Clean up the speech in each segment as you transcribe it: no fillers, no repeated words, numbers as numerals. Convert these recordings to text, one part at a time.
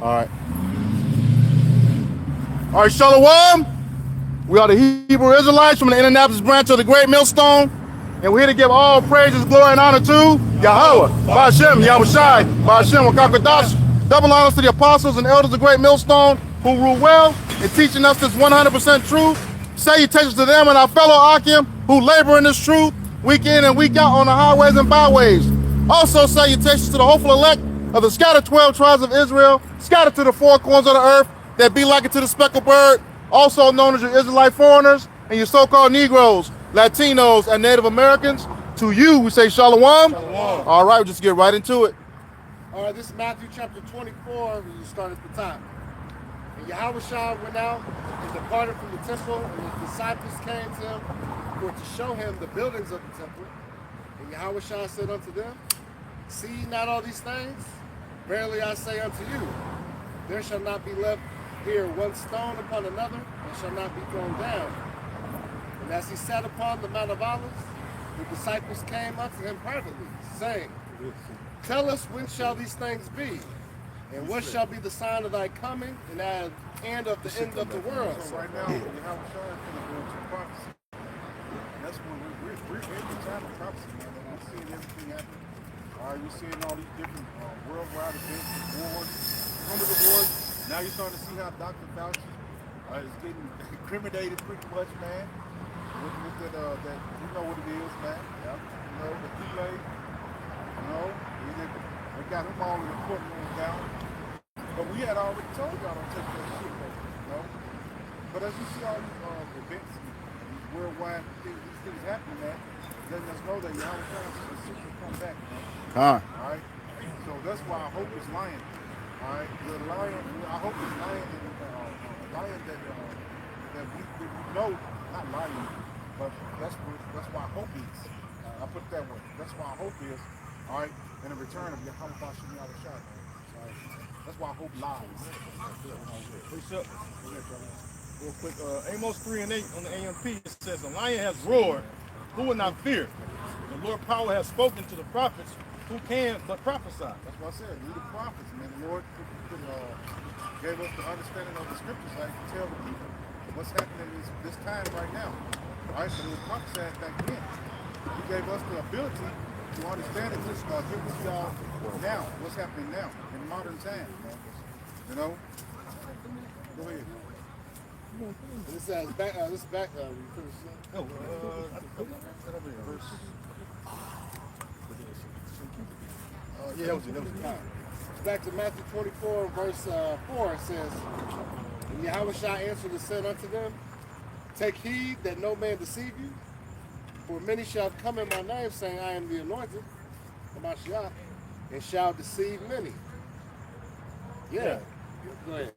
All right. All right, Shalom. We are the Hebrew Israelites from the Indianapolis branch of the Great Millstone. And we're here to give all praises, glory, and honor to Yahweh, Ba'ashem, Yahushai, Ba'ashem, Wakakadash. Double honors to the apostles and elders of the Great Millstone who rule well in teaching us this 100% truth. Salutations to them and our fellow Akim who labor in this truth week in and week out on the highways and byways. Also salutations to the hopeful elect of the scattered 12 tribes of Israel, scattered to the four corners of the earth, that be like it to the speckled bird, also known as your Israelite foreigners and your so-called Negroes, Latinos, and Native Americans. To you, we say Shalom. Shalom. All right, we'll just get right into it. All right, this is Matthew chapter 24. We start at the top. And Yahushua went out and departed from the temple, and his disciples came to him for to show him the buildings of the temple. And Yahushua said unto them, See ye not all these things? Verily I say unto you, there shall not be left here one stone upon another, and shall not be thrown down. And as he sat upon the Mount of Olives, the disciples came unto him privately, saying, Tell us, when shall these things be? And what shall be the sign of thy coming and of the end of the world? So right now, Yahushua is going to go into prophecy. And that's when we're in the time of prophecy, man. And we're seeing everything happen. All right, we're seeing all these different worldwide events, wars, rumors of wars. Now you're starting to see how Dr. Fauci is getting incriminated pretty much, man. With that, you know what it is, man. Yeah. You know, the delay. You know, they got him all in the courtroom down. But we had already told y'all don't take that shit, you know. But as you see all these events, these worldwide things, these things happening, man, letting us know that y'all trying to simply come back, man. All right. So that's why I hope it's lying. All right. The lion. I hope it's lying and lion that we know, not lying, but that's why hope is. I put it that way. That's why hope is. All right. And the return of Yahweh Ba'ashem Yahushua. That's why hope lies. Real quick, Amos 3:8 on the AMP, it says, The lion has roared, who will not fear? The Lord power has spoken to the prophets, who can but prophesy. That's what I said. We the prophets, man. The Lord gave us the understanding of the scriptures, like to tell the people what's happening this time right now. All right, but it was prophesied back then. He gave us the ability to understand it, just give it to y'all now, what's happening now, in modern time. You know? Go ahead. This is back. We finished it. Verse. Yeah, that was it. Back to Matthew 24, verse 4, it says, And Yahushua answered and said unto them, Take heed that no man deceive you, for many shall come in my name, saying, I am the anointed, the Mashiach, and shall deceive many. Yeah. Go ahead.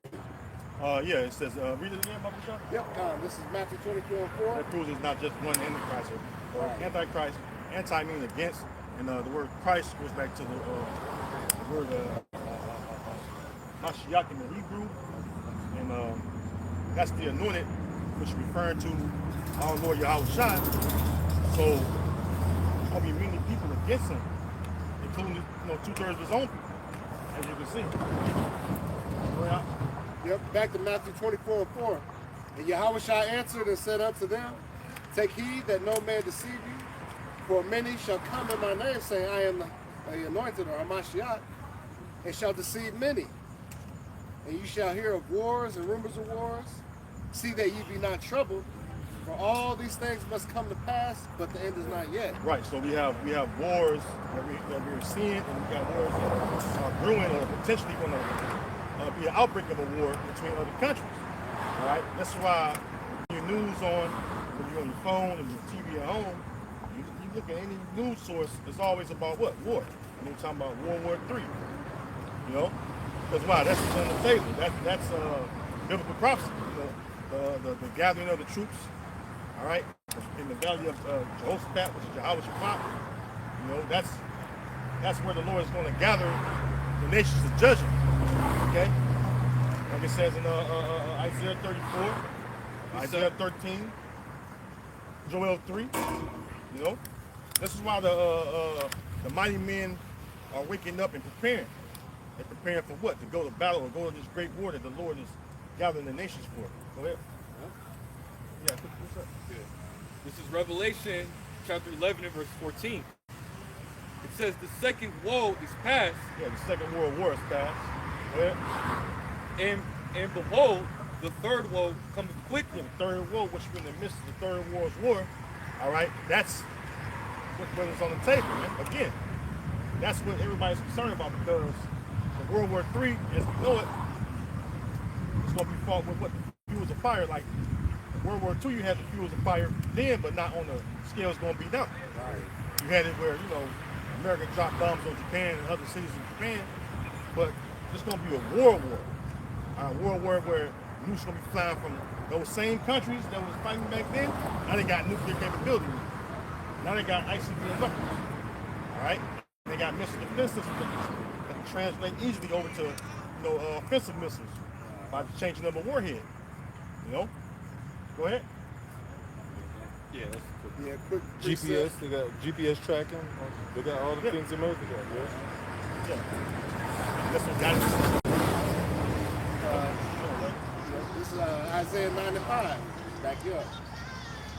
Yeah, it says, read it again, Baba. Yep, this is Matthew 24 and 4. That proves it's not just one Antichrist. Or Right. Antichrist, anti means against, and the word Christ goes back to the word Mashiach in the Hebrew, and that's the anointed, which is referring to our Lord Yahushua. So there's going to be many people against him, including 2/3 of his own people, as you can see. Well, Yep, back to Matthew 24 and 4. And Yahushua answered and said unto them, Take heed that no man deceive you, for many shall come in my name, saying, I am the anointed or Hamashiach, and shall deceive many. And you shall hear of wars and rumors of wars. See that ye be not troubled, for all these things must come to pass, but the end is not yet. right, so we have wars that we're seeing, and we got wars that are brewing or potentially going to be an outbreak of a war between other countries. All right, that's why your news on, when you're on your phone and your TV at home, you look at any news source, it's always about what? War. And they're talking about World War III. You know, that's why that's on the table. That's biblical prophecy. The gathering of the troops. All right, in the valley of Jehoshaphat, which is Jehovah Shaphat. You know, that's where the Lord is going to gather the nations to judge them. Okay, like it says in Isaiah 34, Isaiah 13, Joel 3. You know, this is why the mighty men are waking up and preparing. and preparing for what? To go to battle or go to this great war that the Lord is gathering the nations for. Go ahead. Yeah, what's up? Yeah. This is Revelation chapter 11 and verse 14. It says the second woe is past, Yeah, the Second World War is past. Go ahead. and behold, the third woe cometh quickly. Yeah, the Third War, which we're in the midst of the Third World War. All right, that's what is on the table, man. Again, that's what everybody's concerned about because the World War III, as we know it, it's going to be fought with what? The fuels of fire. Like World War II, you had the fuels of fire then, but not on the scale it's going to be now. You had it where, America dropped bombs on Japan and other cities in Japan, but it's going to be a world war. A world war where nukes going to be flying from those same countries that was fighting back then. Now they got nuclear capability. Now they got ICBM weapons. All right? They got missile defense systems that can translate easily over to, offensive missiles by changing them a warhead. Go ahead. Yeah, that's cool. Yeah, quick GPS, precept. they got GPS tracking. They got all the Yeah. things America got. Yeah. That's what got it. This is Isaiah 95. Back you up.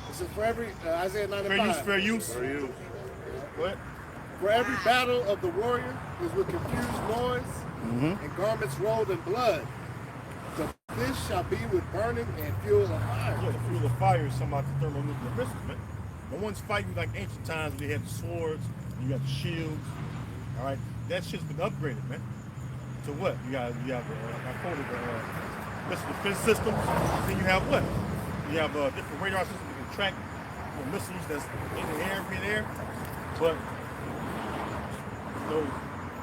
This is for every Isaiah 95. Fair use, fair use. For you. Go ahead. For every battle of the warrior is with confused noise and garments rolled in blood. The fish shall be with burning and fuel of fire. Yeah, the fuel of fire is some about the thermonuclear missiles, man. No one's fighting like ancient times where they had the swords, you got the shields. All right, that shit's been upgraded, man. To what? You have I quoted the missile defense systems. Then you have what? You have different radar systems that can track missiles that's in the air, mid-air. But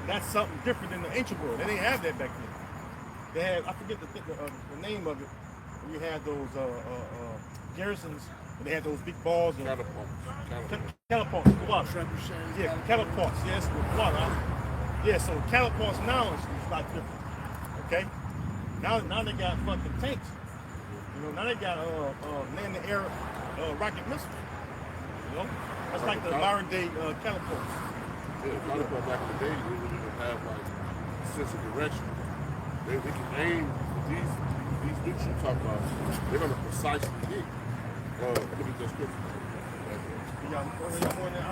that's something different than the ancient world. They didn't have that back then. They had, I forget the name of it. We had those garrisons, and they had those big balls. Catapults. Water. Trebuchets, Yeah, catapults. Yes, with water. Yeah, so catapults now is a lot different. Okay? Now they got fucking tanks. Now they got land the air rocket missiles. That's like the modern day catapults. Yeah, the catapult back in the day, they didn't even have like sense of direction. They can aim these nukes you talk about. They're gonna precisely hit. Look at the scripture. Y'all more than I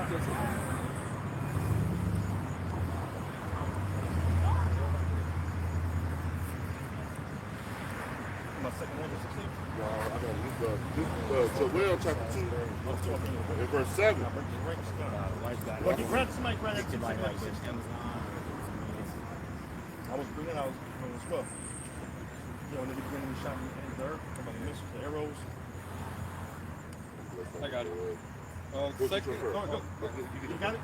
my second one, I got Joel chapter 2, and verse 7. Well, you grab somebody grab that I was bringing out as well. When they beginning to shot in the earth, about the missiles, the arrows. I got it. What's Second, your first? You got it?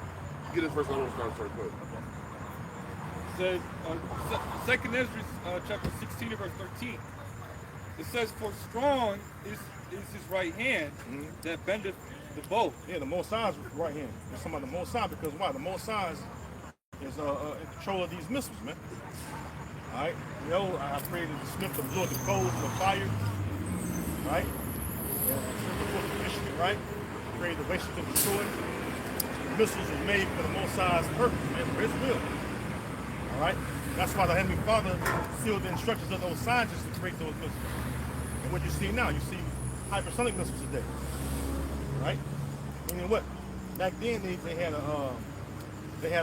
Get it first, I don't start first. says, Second Ezra chapter 16 and verse 13. It says, for strong is his right hand that bendeth the bow. Yeah, the Mosai's right hand. It's talking about the Mosai because why? The Mosai is in control of these missiles, man. All right, I created the Smith to blow the coals and the fire, right? Right? Created the waste to destroy. The missiles are made for the Mosai's purpose, man, for his will. All right? That's why the Heavenly Father sealed the instructions of those scientists to create those missiles. And what you see now, you see hypersonic missiles today. Right? Meaning what? Back then they had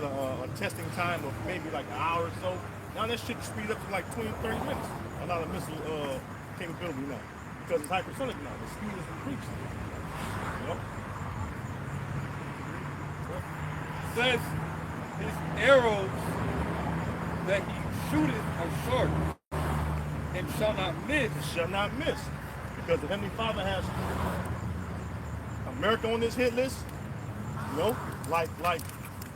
a testing time of maybe like an hour or so. Now that shit speed up to like 20, 30 minutes. A lot of missile capability now. Because it's hypersonic now. The speed is increased. Says his arrows that he shooteth are short and shall not miss. Shall not miss. Because the Heavenly Father has America on this hit list. Like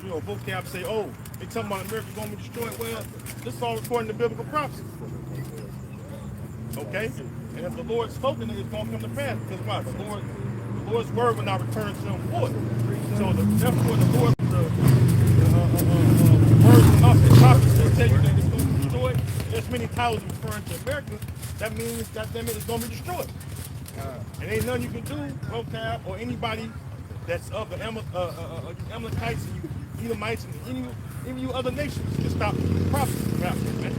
vocab say, oh, they talking about America going to be destroyed. Well, this is all according to biblical prophecy. Okay? And if the Lord spoken it, it's going to come to pass. Because why? The Lord's word will not return to him void. So therefore the Lord, the words of the prophets that tell you that it's going to be destroyed, there's many titles referring to America, that means it's going to be destroyed. And ain't nothing you can do, vocab, or anybody that's of the Amalekites, and you Edomites, and any you other nations to stop prophecy from happening, man.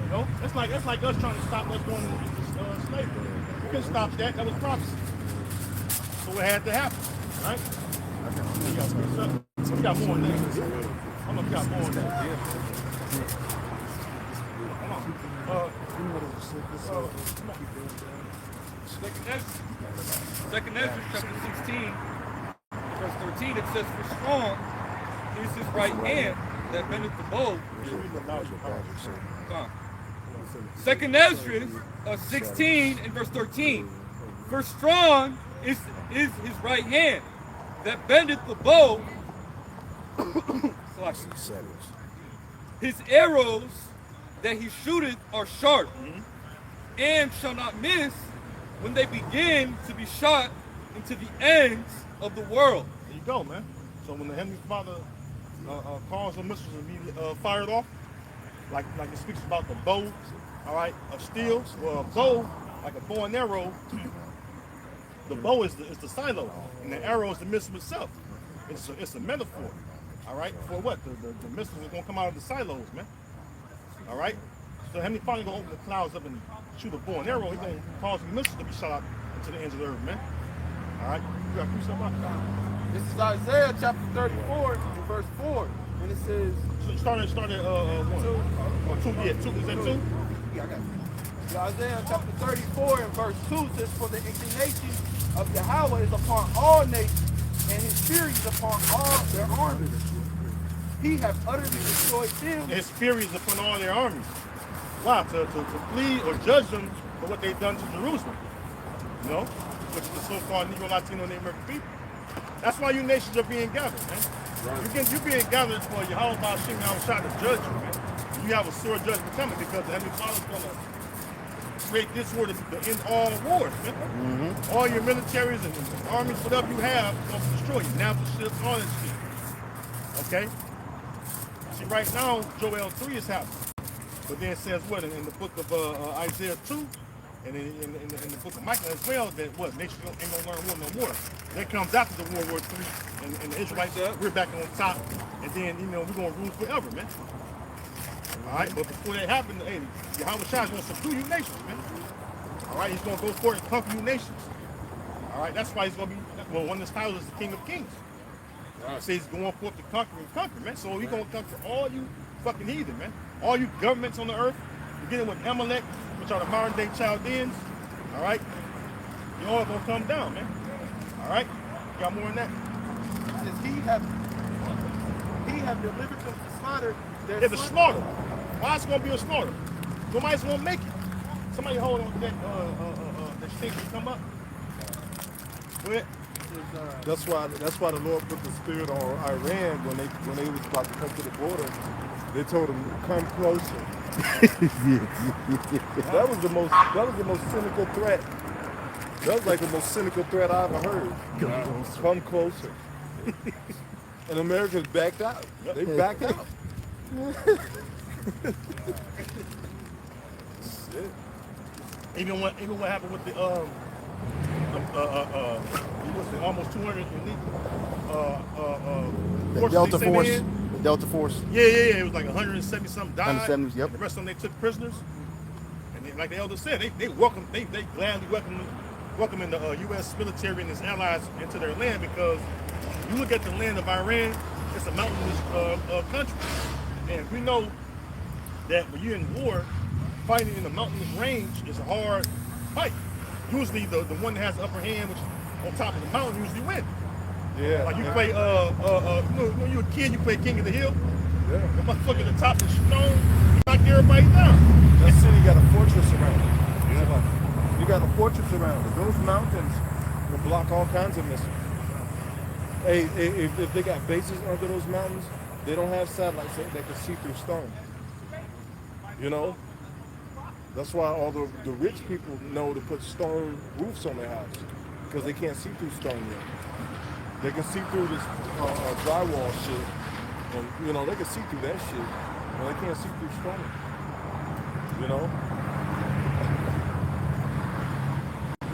You know, that's like us trying to stop us going into slavery. We couldn't stop that. That was prophecy. So it had to happen, right? We got more on that. I'm gonna got more on that. Come on. Second Ezra chapter 16, verse 13, it says, "For strong is his right hand that bendeth the bow." Second Ezra 16 and verse 13. "For strong is his right hand that bendeth the bow." "His arrows that he shooteth are sharp, and shall not miss when they begin to be shot into the ends of the world." There you go, man. So when the Heavenly Father calls the missiles to be fired off, like it speaks about the bow, all right, of steel, or a bow, like a bow and arrow. The bow is the silo, and the arrow is the missile itself. It's a metaphor, all right, for what? The missiles are going to come out of the silos, man. All right? So Heavenly Father going to open the clouds up and shoot a bow and arrow. He's going to cause the missiles to be shot out into the ends of the earth, man. All right? You got to do something about that. This is Isaiah chapter 34, verse 4, and it says, So started 1. Or 2, yeah, 2. Is that 2? yeah, I got it. Isaiah chapter 34 and verse 2 says, "For the indignation of Yahweh is upon all nations, and his fury is upon all their armies. He hath utterly destroyed them." His fury is upon all their armies. Why? To plead or judge them for what they've done to Jerusalem. You know? Which is the so-called Negro, Latino, and American people. That's why you nations are being gathered, man. Right. You're being gathered for Yahweh Ba'ashim Yahushua to judge you, man. You have a sore judgment coming because the Heavenly Father is going to create this war to end all wars, man. All your militaries and armies, whatever you have, is going to destroy you. Now the ships, all that shit. Okay? See, right now, Joel 3 is happening. But then it says what? In the book of Isaiah 2, and in the book of Micah as well, that what? Nations ain't going to learn war no more. That comes after the World War 3, and the Israelites, we're back on top, and then, we're going to rule forever, man. All right? But before that happens, hey, Yahweh Shai is going to subdue you nations, man. All right? He's going to go forth and conquer you nations. All right? That's why he's going to be, well, one of his titles is the King of Kings. He says he's going forth to conquer, man. So he's going to conquer all you fucking heathen, man. All you governments on the earth, beginning with Amalek, which are the modern day Chaldeans, all right? You all going to come down, man. All right? You got more than that? It says, he have delivered them to slaughter. It's a slaughter. Why it's going to be a slaughter? Nobody's going to make it. Somebody hold on to that thing to come up. Go ahead. That's why the Lord put the spirit on Iran when they was about to come to the border. They told them come closer. That was the most cynical threat. That was like the most cynical threat I ever heard. Come closer. And Americans backed out. They backed out. Even what happened with the almost 200 The Delta Force. The Delta Force. Yeah. It was like 170 something died. 170, yep. The rest of them they took prisoners. And they, like the elder said, they gladly welcoming the U.S. military and its allies into their land, because you look at the land of Iran, it's a mountainous country. And we know that when you're in war, fighting in the mountainous range is a hard fight. Usually the one that has the upper hand, which on top of the mountain, usually wins. Yeah. Like you play, when you were a kid, you play King of the Hill. Yeah. The motherfucker at the top of the stone, you knock everybody down. That city got a fortress around it. You got a fortress around it. Those mountains will block all kinds of missiles. Hey, if they got bases under those mountains, they don't have satellites that can see through stone. You know? That's why all the rich people know to put stone roofs on their house, because they can't see through stone yet. They can see through this drywall shit, and they can see through that shit, but they can't see through stone. You know?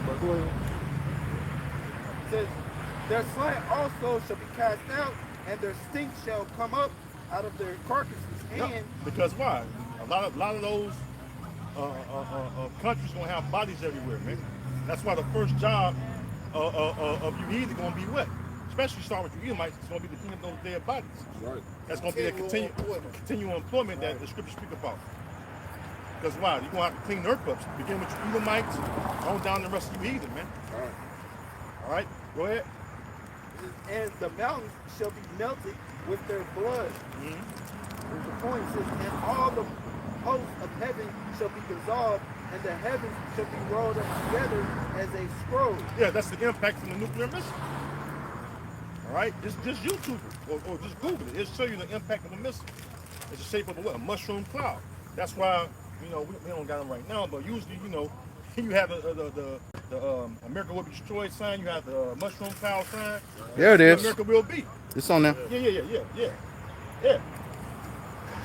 But go ahead. It says, their slain also shall be cast out, and their stink shall come up out of their carcasses. Yeah, And because why? A lot of those countries gonna have bodies everywhere, man. That's why the first job of you either gonna be what? Especially starting with you Edomites, it's gonna be to clean up those dead bodies. Right. That's gonna be a continual employment that the scriptures speak about. Because why? You're gonna have to clean the earth up. Begin with your Edomites, on down the rest of you either, man. All right. All right, go ahead. and the mountains shall be melted with their blood. There's the point. It says, and all the hosts of heaven shall be dissolved, and the heavens shall be rolled up together as a scroll. Yeah, that's the impact from the nuclear missile. All right, just YouTube it or just Google it. It'll show you the impact of the missile. It's the shape of a mushroom cloud. That's why, we don't got them right now, but usually, you have the America will be destroyed sign, you have the mushroom cloud sign. There it is. America will be. It's on there. Yeah.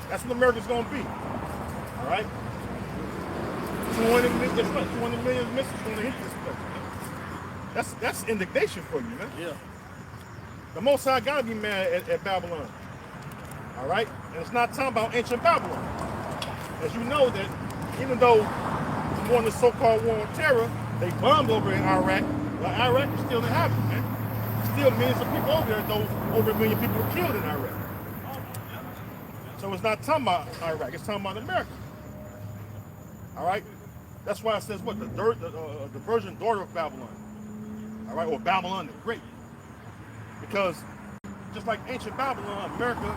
That's what America's gonna be. All right. 200 million missiles gonna hit this place. That's indignation for you, man. Yeah. The Most High gotta be mad at Babylon. All right, and it's not talking about ancient Babylon. As you know that, even though we won the so-called war on terror, they bombed over in Iraq. But Iraq is still inhabited, man. Still millions of people over there. Though over 1 million people were killed in Iraq. So it's not talking about Iraq. It's talking about America. All right. That's why it says what the virgin daughter of Babylon. All right, or Babylon the Great. Because just like ancient Babylon, America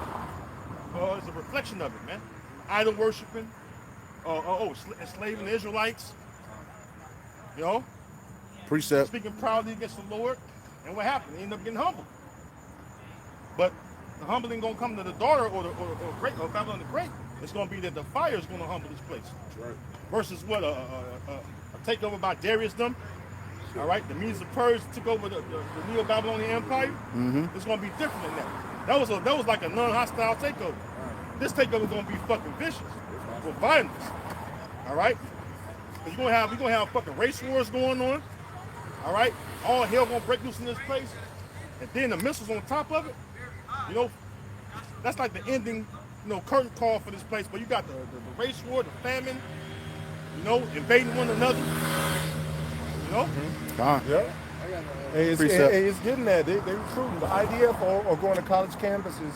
is a reflection of it, man. Idol worshiping, enslaving the Israelites, Precept. speaking proudly against the Lord. And what happened? They end up getting humbled. But the humbling gonna come to the daughter or Babylon the Great. It's gonna be that the fire is gonna humble this place. That's right. Versus what a takeover by Darius them. All right, the Medes and Persians took over the Neo-Babylonian Empire. It's gonna be different than that. That was like a non-hostile takeover. This takeover is gonna be fucking vicious with violence. All right, we're gonna have fucking race wars going on. All right, all hell gonna break loose in this place, and then the missiles on top of it. That's like the ending, curtain call for this place. But you got the race war, the famine, invading one another. Gone. Yeah. Hey, it's getting there. They recruiting. The IDF are going to college campuses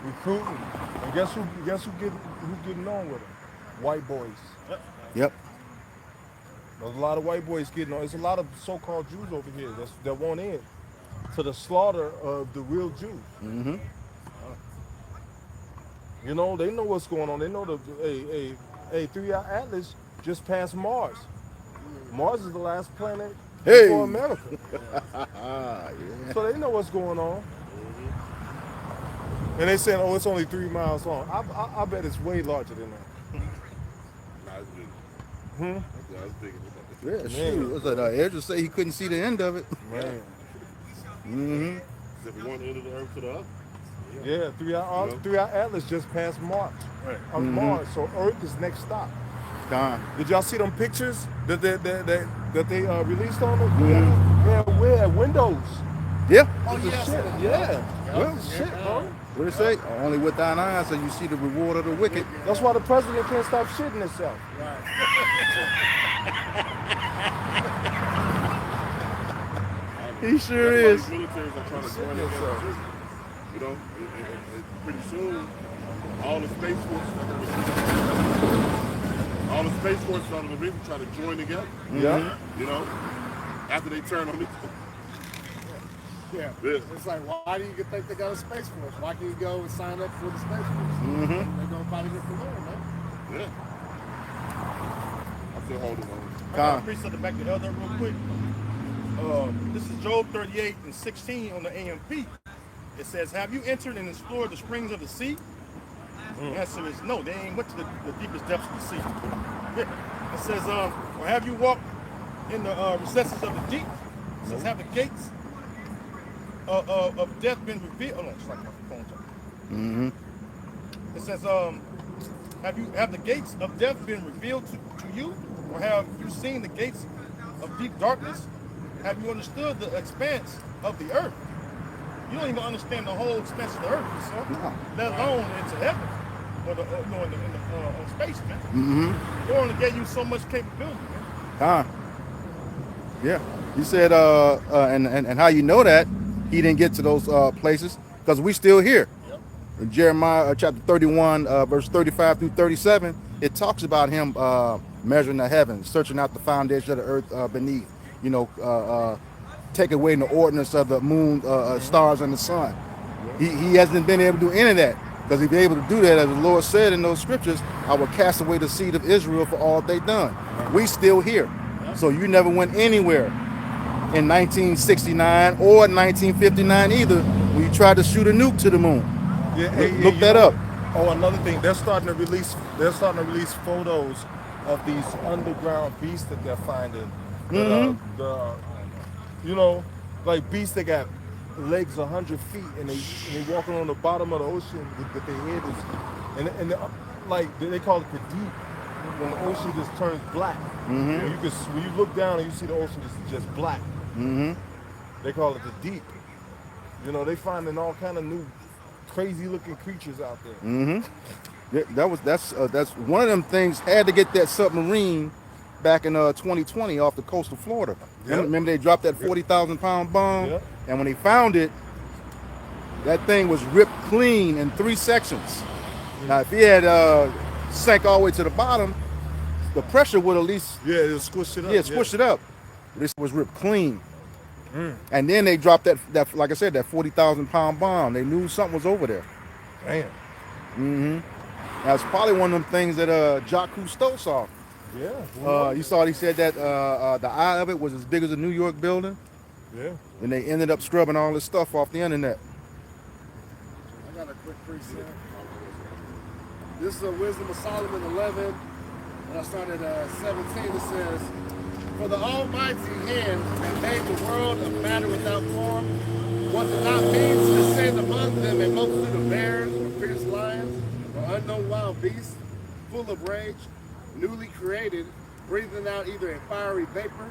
recruiting. And guess who getting on with it? White boys. Yep. There's a lot of white boys getting on. There's a lot of so-called Jews over here that want in to the slaughter of the real Jews. They know what's going on. They know the 3-Eye Atlas just passed Mars. Mars is the last planet before America. So they know what's going on. And they saying, it's only 3 miles long. I bet it's way larger than that. Nah, it's big. That's big. Yeah, shoot. What's that? Ezra say he couldn't see the end of it. Man. If we want to enter the earth to the other. Yeah, 3-Eye Atlas just passed Mars. Right. Mars, so Earth is next stop. Gone. Did y'all see them pictures that they released on it? Yeah, we had windows. Yeah. Well, shit, bro. What it say? Only with thine eyes so you see the reward of the wicked. That's why the president can't stop shitting himself. He sure is. Militaries are trying to join together too. Pretty soon, all the space forces under the region try to join together. Yeah. After they turn on each other. Yeah. Yeah. It's like, why do you think they got a space force? Why can't you go and sign up for the space force? They're gonna probably get from there, man. Yeah. I'm still holding on. I got to preach something back to Elder real quick. This is Job 38:16 on the AMP. It says, have you entered and explored the springs of the sea? The answer is no, they ain't went to the deepest depths of the sea. It says, or have you walked in the recesses of the deep? It says, have the gates of death been revealed? Oh no, it's like my phone talking. It says, have the gates of death been revealed to you? Or have you seen the gates of deep darkness? Have you understood the expanse of the earth? You don't even understand the whole expanse of the earth, yourself, No. let alone into heaven, or the space, man. Mm-hmm. They only gave you so much capability, man. Yeah. You said, and how you know that he didn't get to those places because we still here. Yep. In Jeremiah chapter 31, verse 35 through 37, it talks about him measuring the heavens, searching out the foundation of the earth beneath. You know, take away the ordinance of the moon, stars, and the sun. He hasn't been able to do any of that because he'd be able to do that, as the Lord said in those scriptures, I will cast away the seed of Israel for all they done. We still here. So you never went anywhere in 1969 or 1959 either when you tried to shoot a nuke to the moon. Yeah, Look that up. Oh, another thing, they're starting to release photos of these underground beasts that they're finding. You know, like beasts that got legs 100 feet and they walking on the bottom of the ocean that their head is, and like they call it the deep, when the ocean just turns black. When you look down and you see the ocean just black. They call it the deep. You know, they finding all kind of new crazy looking creatures out there. That's one of them things. Had to get that submarine back in 2020 off the coast of Florida. Yep. Remember they dropped that 40,000 pound bomb, Yep. and when they found it, that thing was ripped clean in 3 sections. Now, if he had sank all the way to the bottom, the pressure would at least It'll squish it up. squish it up. This was ripped clean. And then they dropped that like I said, that 40,000 pound bomb. They knew something was over there. Damn. That's probably one of them things that Jacques Cousteau saw. Yeah. You saw he said that the eye of it was as big as a New York building, Yeah. and they ended up scrubbing all this stuff off the internet. I got a quick precept. This is a Wisdom of Solomon 11, and I started 17. It says, "For the Almighty hand that made the world of matter without form, what did not mean to send among them a multitude of bears, or fierce lions, or unknown wild beasts, full of rage, newly created, breathing out either a fiery vapor,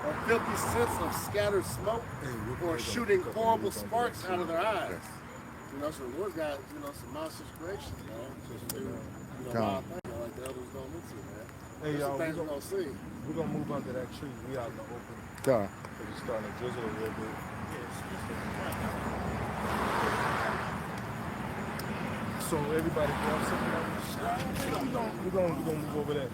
or filthy scents of scattered smoke, or shooting horrible sparks out of their eyes." You know, so the Lord's got, you know, some monstrous creation, you know, just do, you know, wild things like the elders don't into, man. Hey, There's y'all, some things we're gonna see. we're gonna move under that tree. We out in the open. God. It's starting to drizzle a little bit. So everybody grab something. We're gonna move over there.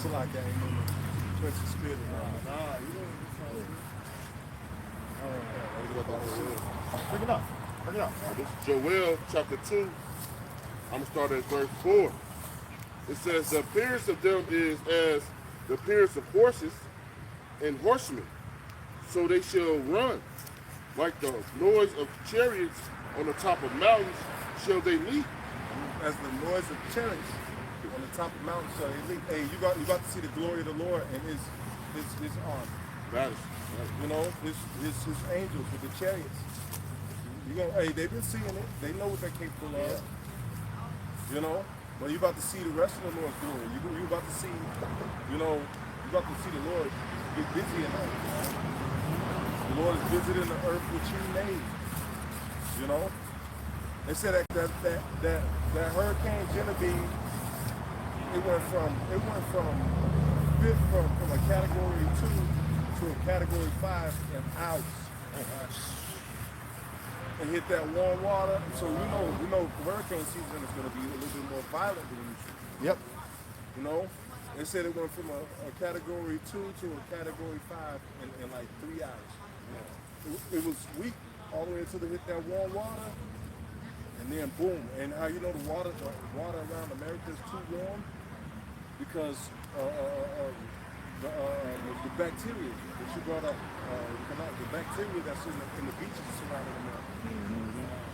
So like that ain't no twisted spirit. Bring it up. This is Joel chapter 2. I'm going to start at verse 4. It says, "The appearance of them is as the appearance of horses and horsemen. So they shall run. Like the noise of chariots on the top of mountains shall they leap." As the noise of chariots on the top of mountains, so hey, you got to see the glory of the Lord and his arm. That is, You know, his angels with the chariots. Hey, they've been seeing it. They know what they're capable of. You know, but you about to see the rest of the Lord's glory. You about to see, you know, you about to see the Lord get busy in the earth. The Lord is visiting the earth which He made. You know, they said that Hurricane Genevieve, it went from a category 2 to a category 5 in hours. And hit that warm water, so we know hurricane season is going to be a little bit more violent than usual. Yep. You know, they said it went from a category 2 to a category 5 in like 3 hours. It was weak all the way until they hit that warm water, and then boom. And how you know the water around America is too warm? Because the bacteria that you brought up, the bacteria that's in the beaches surrounding America.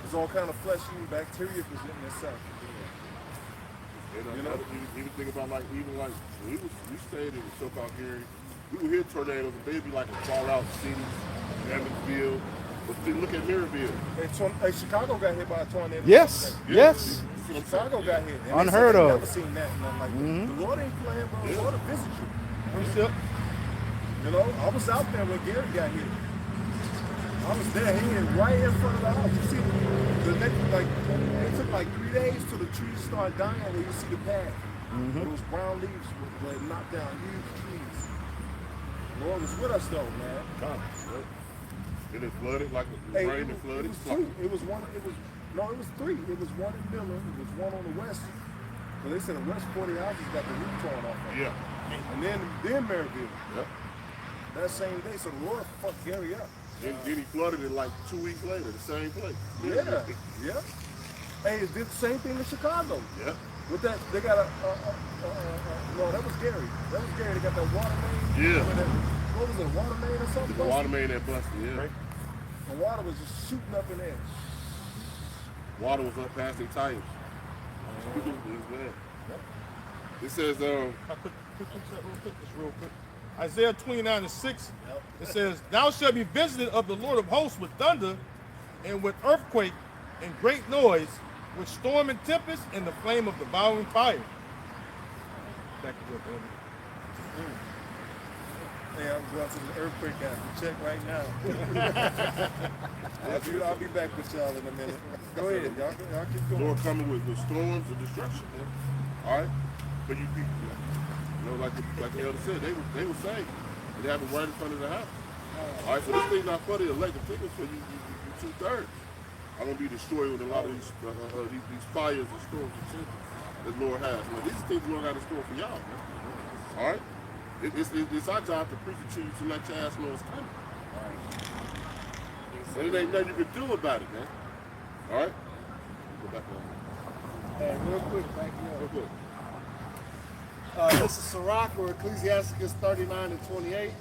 There's all kind of flesh-eating bacteria presenting itself. You know, even think about like when we stayed in so-called Gary, we would hear tornadoes and they'd be like in far out cities, Evansville. But then look at Maryville. Hey, Chicago got hit by a tornado. Yes, yes. Chicago got hit. And Unheard they of. Never seen that. Nothing like that. The Lord ain't playing, bro. The Lord will visit you. You know, I was out there when Gary got hit. I was there. He hit right in front of the house. You see, the next, like, it took like 3 days till the trees start dying where you see the path. Those brown leaves were knocked down huge trees. The Lord was with us though, man. God, and it flooded like the Hey, rain and flooded. It was two. It was one. It was three. It was one in Miller. It was one on the west. So they said the west 40 houses got the roof torn off. Of. Yeah. And then Maryville. Yep. That same day. So the Lord fucked Gary up. Then he flooded it like 2 weeks later, the same place. Yeah. Yeah. Hey, it did the same thing in Chicago. Yeah. With that, they got no, that was Gary. That was Gary. They got that water main. Yeah. What was it, a water main or something? The water main that busted, yeah. The water was just shooting up in there. Water was up past their tires. It was bad. It says, Real quick. Isaiah 29:6. It says, "Thou shalt be visited of the Lord of hosts with thunder, and with earthquake, and great noise, with storm and tempest, and the flame of devouring fire." Back to what, brother. Hey, I'm going to the earthquake guy. Check right now. I'll be back with y'all in a minute. Go ahead, y'all keep going. Lord coming with storms and destruction. All right? For you people. You know, like the elder said, they were saved. They have it right in front of the house. All right, so this thing's not for the elected people, for you 2/3. I'm going to be destroyed with a lot of these fires and storms and shit that the Lord has. Now, these things the Lord got in store for y'all, man. All right? It's our job to preach it to you to let your ass know it's coming. And it ain't nothing you can do about it, man. All right? Go back on. Hey, real quick, back here. Real quick. This is Sirach or Ecclesiasticus 39 and 28.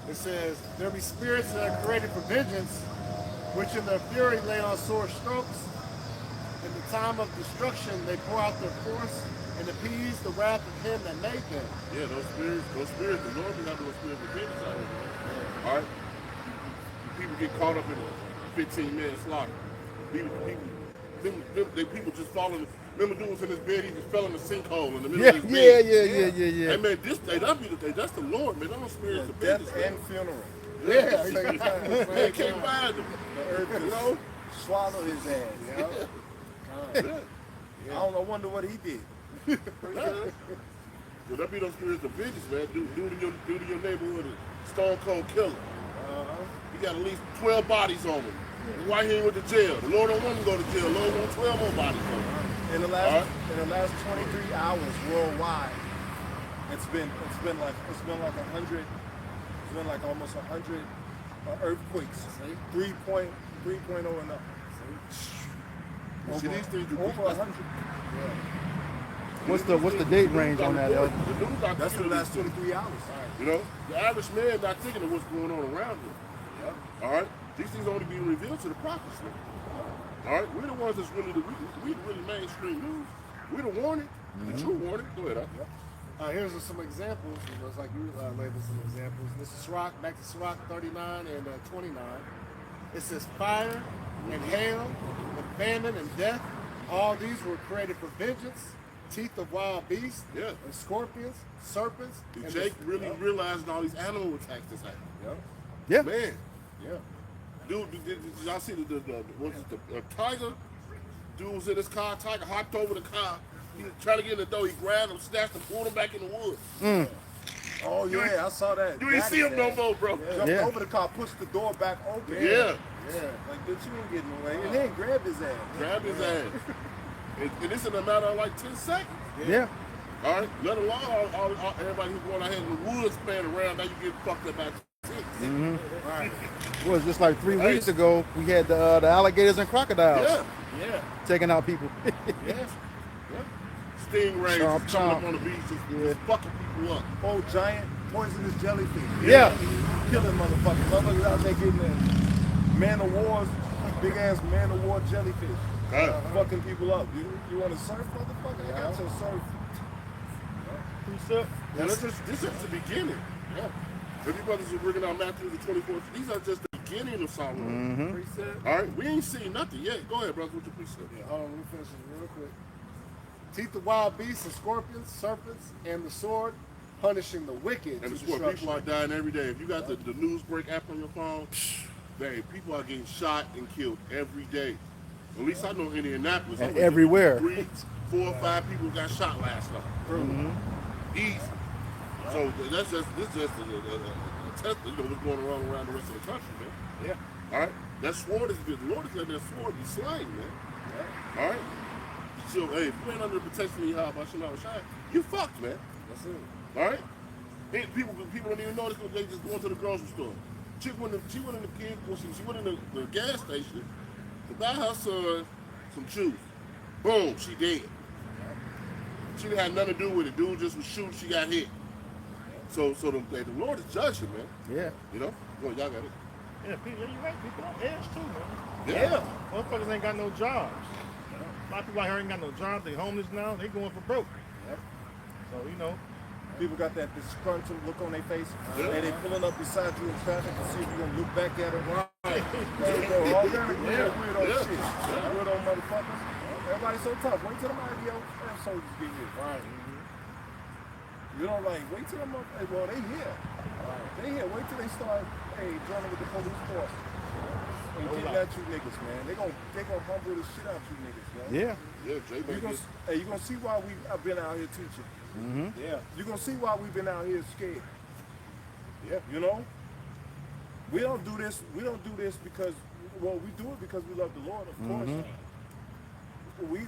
It says, "There be spirits that are created for vengeance, which in their fury lay on sore strokes. In the time of destruction they pour out their force and appease the wrath of him that made them." Yeah, those spirits, the Lord will have those spirits of vengeance out here. All right? People get caught up in a 15-man slaughter. People just falling. Remember, dude was in his bed, he just fell in the sinkhole in the middle of his bed. Yeah. Hey, man, that's the Lord, man. Those spirits of Death vengeance. and funeral. Yeah, They they can't find them. The earth You just know? swallow his ass. Yeah. I wonder what he did. So that be those spirits of vengeance, man. Do to your neighborhood a stone cold killer. He got at least 12 bodies on him. Why he ain't with the jail? The Lord don't want him to go to jail. The Lord want 12 more bodies on him. In the last 23 hours worldwide, it's been like 100. It's been like almost 100 earthquakes. 3.0 and up. See, these things Over 100. What's the date range on that, Elder? The news not That's the thinking of last this. 23 hours. You know, the average man not thinking of what's going on around him. All right, these things only being revealed to the prophets. Man. All right, we're the ones that's really we the really mainstream news. We're the warning, the true warning. Go ahead. Here's some examples. You know, it's like you labeled some examples. This is Sirach, back to Sirach 39 and 29. It says, "Fire and hail and famine and death, all these were created for vengeance. Teeth of wild beasts, Yeah. and scorpions, serpents." Did and Jake really realizing all these animal attacks that's happening? Yeah. Man, Yeah. dude, did y'all see the tiger? Dude was in his car, tiger hopped over the car. He was trying to get in the door. He grabbed him, snatched him, pulled him back in the woods. Oh yeah, I saw that. You ain't see him no more, bro. Jumped Yeah. over the car, pushed the door back open. Yeah. Like, bitch, you ain't getting away. And then grabbed his ass. Grabbed his ass. And this in a matter of like 10 seconds. Yeah. All right, let alone all everybody who's going out here in the woods playing around. Now you get fucked up at 6. Right. It was just like 3 weeks ago. We had the alligators and crocodiles Yeah, taking out people. yeah. Stingrays Chomp, just coming chomp. up on the beach, just fucking people up. Oh, giant poisonous jellyfish. Yeah. Killing motherfuckers. Motherfuckers out there getting in man of wars, big ass man of war jellyfish. Fucking people up. You want to surf, motherfucker? I got your surf. Yeah, this is the beginning. Yeah. If you brothers are bringing out Matthew the 24th, these are just the beginning of Solomon. Precept. All right, we ain't seen nothing yet. Go ahead, brother, with your precept. Yeah, hold on, let me finish this real quick. Teeth of wild beasts and scorpions, serpents, and the sword, punishing the wicked And to it's what people are destruction. dying every day. If you got the news break app on your phone, man, people are getting shot and killed every day. At least I know Indianapolis. And I went to everywhere. 3, 4, or 5 people got shot last night. Easy. So this just a test of what's going on around the rest of the country, man. Yeah. All right, that sword is good. The Lord is letting that sword be slain, man. Yeah. All right. So hey, if you ain't under the protection of Yahweh Shema Shai, you fucked, man. That's it. All right. And people don't even notice because they just going to the grocery store. She went in the kid. Well, she went in the gas station to buy her son some shoes. Boom, she dead. She didn't have nothing to do with it. Dude just was shooting. She got hit. So the Lord is judging, man. Yeah. You know. Well, y'all got it. Yeah, you're right. People on edge too, man. Yeah. Motherfuckers ain't got no jobs. A lot of people out here ain't got no jobs. They homeless now. They going for broke. Yep. So, you know. People got that disgruntled look on their face, Yeah. and they pulling up beside you in traffic to see if you're gonna look back at them. Right. All kind of weirdo Yeah. shit. Weirdo motherfuckers. Everybody's so tough. Wait till them IDO soldiers get here. Right. You know, like, wait till them, well, they here. They here. Wait till they start, joining with the police force. And getting at you niggas, man. They gonna humble the shit out you niggas, man. Yeah. Yeah, Jay You gonna see why I've been out here teaching. Yeah. You gonna see why we've been out here scared. Yeah. You know? We don't do this because we do it because we love the Lord, of course. We're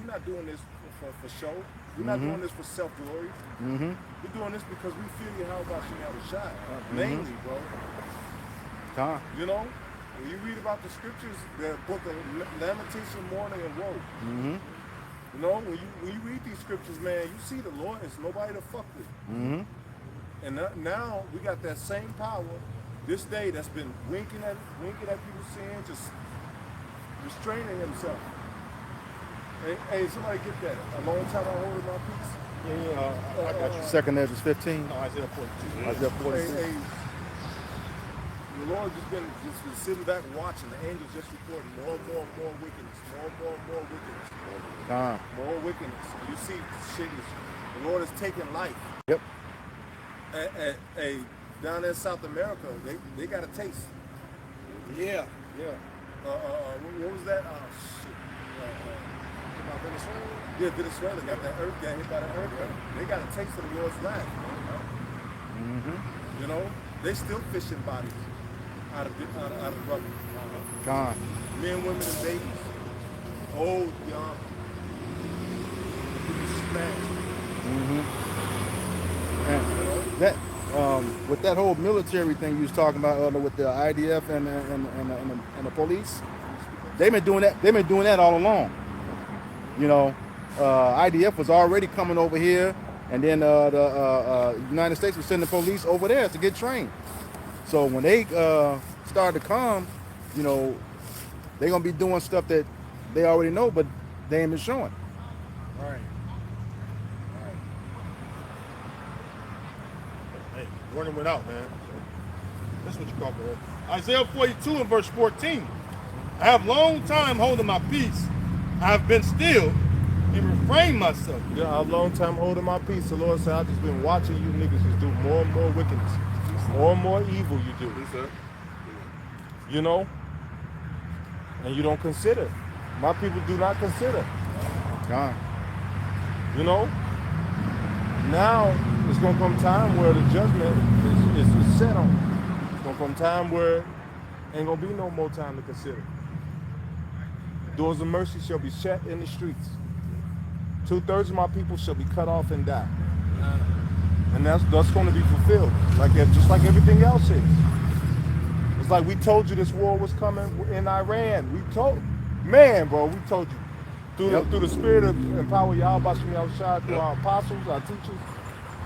not doing this for show. We're not doing this for self-glory. We're doing this because we feel you how about you have a shot. Mainly, bro. Con. You know? When you read about the scriptures, the book of Lamentation, Mourning, and Woe. You know, when you read these scriptures, man, you see the Lord is nobody to fuck with. And now we got that same power this day that's been winking at people's sin, just restraining himself. Hey, somebody get that. A long time I holding my peace. I got you. 2nd Ezra 15. Isaiah 42. Isaiah 42. Hey, the Lord just been sitting back watching. The angels just reporting more wickedness, more wickedness, Con. more wickedness. You see, shit is, the Lord is taking life. Yep. Down in South America, they got a taste. Yeah. What was that? Oh shit. About Venezuela? Yeah, Venezuela got hit by that earthquake. They got a taste of the Lord's wrath. You know, they still fishing bodies out of the rubble. Con. Men, women, and babies. Old, young. Smashed. And that with that whole military thing you was talking about with the IDF and the police, they've been doing that all along. You know, IDF was already coming over here, and then the United States was sending police over there to get trained. So when they started to come, you know, they're gonna be doing stuff that they already know, but they ain't been showing. Right. Hey, warning went out, man. That's what you call it. Isaiah 42 and verse 14. I have long time holding my peace. I have been still and refrained myself. Yeah, a long time holding my peace. The Lord said, I've just been watching you niggas just do more and more wickedness. More and more evil you do. You know? And you don't consider. My people do not consider. Con. You know? Now, it's going to come time where the judgment is set on. It's going to come time where ain't going to be no more time to consider. Doors of mercy shall be shut in the streets. 2/3 of my people shall be cut off and die. And that's going to be fulfilled, just like everything else is. It's like we told you this war was coming in Iran. We told you through the spirit of and power of Yahweh Shem Yahushua, through our apostles, our teachers.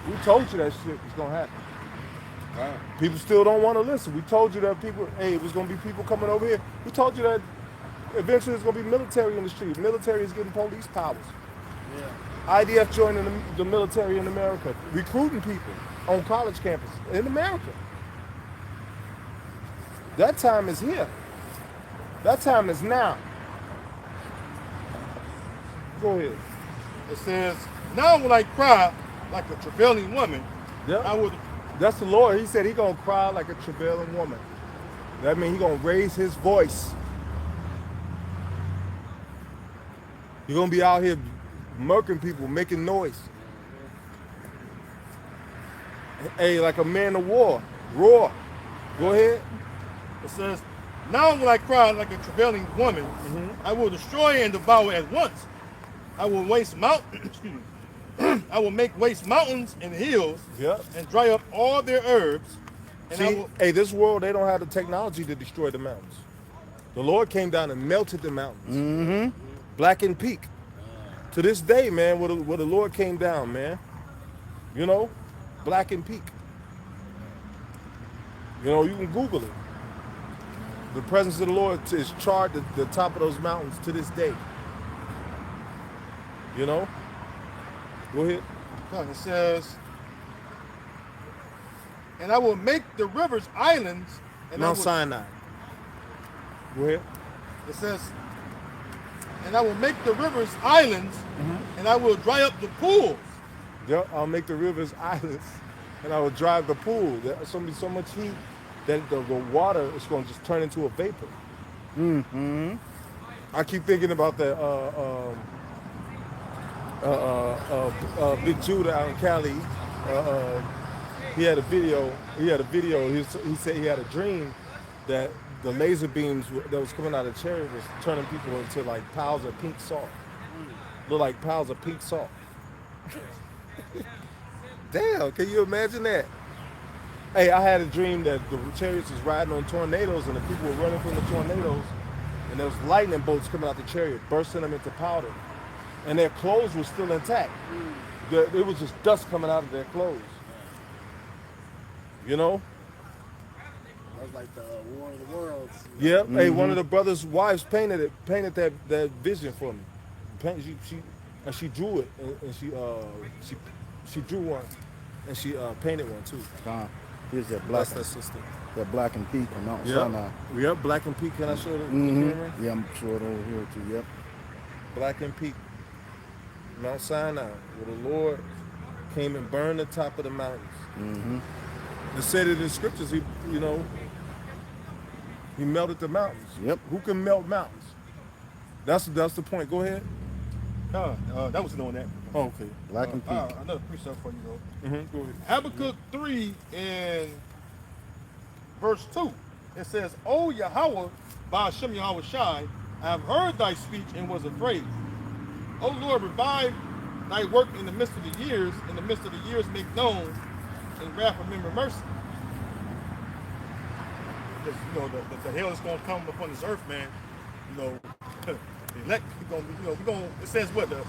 We told you that shit was gonna happen. People still don't want to listen. We told you that it was gonna be people coming over here. We told you that eventually there's gonna be military in the street. Military is getting police powers. IDF joining the military in America, recruiting people on college campus in America. That time is here. That time is now. Go ahead. It says, now will I cry like a travailing woman. Yeah. I would. That's the Lord. He said he gonna cry like a travailing woman. That means he gonna raise his voice. You're gonna be out here murking people, making noise. Hey, like a man of war. Roar. Go ahead. It says, now will I cry like a travailing woman. I will destroy and devour at once. I will waste mountains. I will make waste mountains and hills, and dry up all their herbs. And this world, they don't have the technology to destroy the mountains. The Lord came down and melted the mountains. Black and Peak. To this day, man, where the Lord came down, man. You know, Black and Peak. You know, you can Google it. The presence of the Lord is charred at the top of those mountains to this day. You know? Go ahead. It says, and I will make the rivers islands. And Mount Sinai. Go ahead. It says, and I will make the rivers islands, and I will dry up the pools. Yeah, I'll make the rivers islands, and I will drive the pool. There's going to be so much heat that the water is going to just turn into a vapor. I keep thinking about that Big Judah out in Cali. He had a video. He said he had a dream that the laser beams that was coming out of the chariot was turning people into like piles of pink salt. Look like piles of pink salt. Damn, can you imagine that? Hey, I had a dream that the chariots was riding on tornadoes and the people were running from the tornadoes, and there was lightning bolts coming out the chariot, bursting them into powder. And their clothes were still intact. It was just dust coming out of their clothes. You know? That was like the War of the Worlds. Yeah. Hey, one of the brothers' wives painted that vision for me. She drew it, and she drew one, and she painted one too. Here's that black. That's that sister. That Black and Peak on Mount Sinai. Yep, Black and Peak. Can I show the camera? Yeah, I'm sure it over here too. Yep. Black and Peak. Mount Sinai, where the Lord came and burned the top of the mountains. It said it in scriptures. He melted the mountains. Yep. Who can melt mountains? That's the point. Go ahead. That was knowing that. Oh, okay. Black and Peak. Another precept for you though. Go ahead. Habakkuk 3 and verse 2. It says, O Yahweh, by Hashem Yahweh Shai, I have heard thy speech and was afraid. O Lord, revive thy work in the midst of the years. In the midst of the years make known, and wrath remember mercy. Because, the hell is going to come upon this earth, man. The elect, it says what are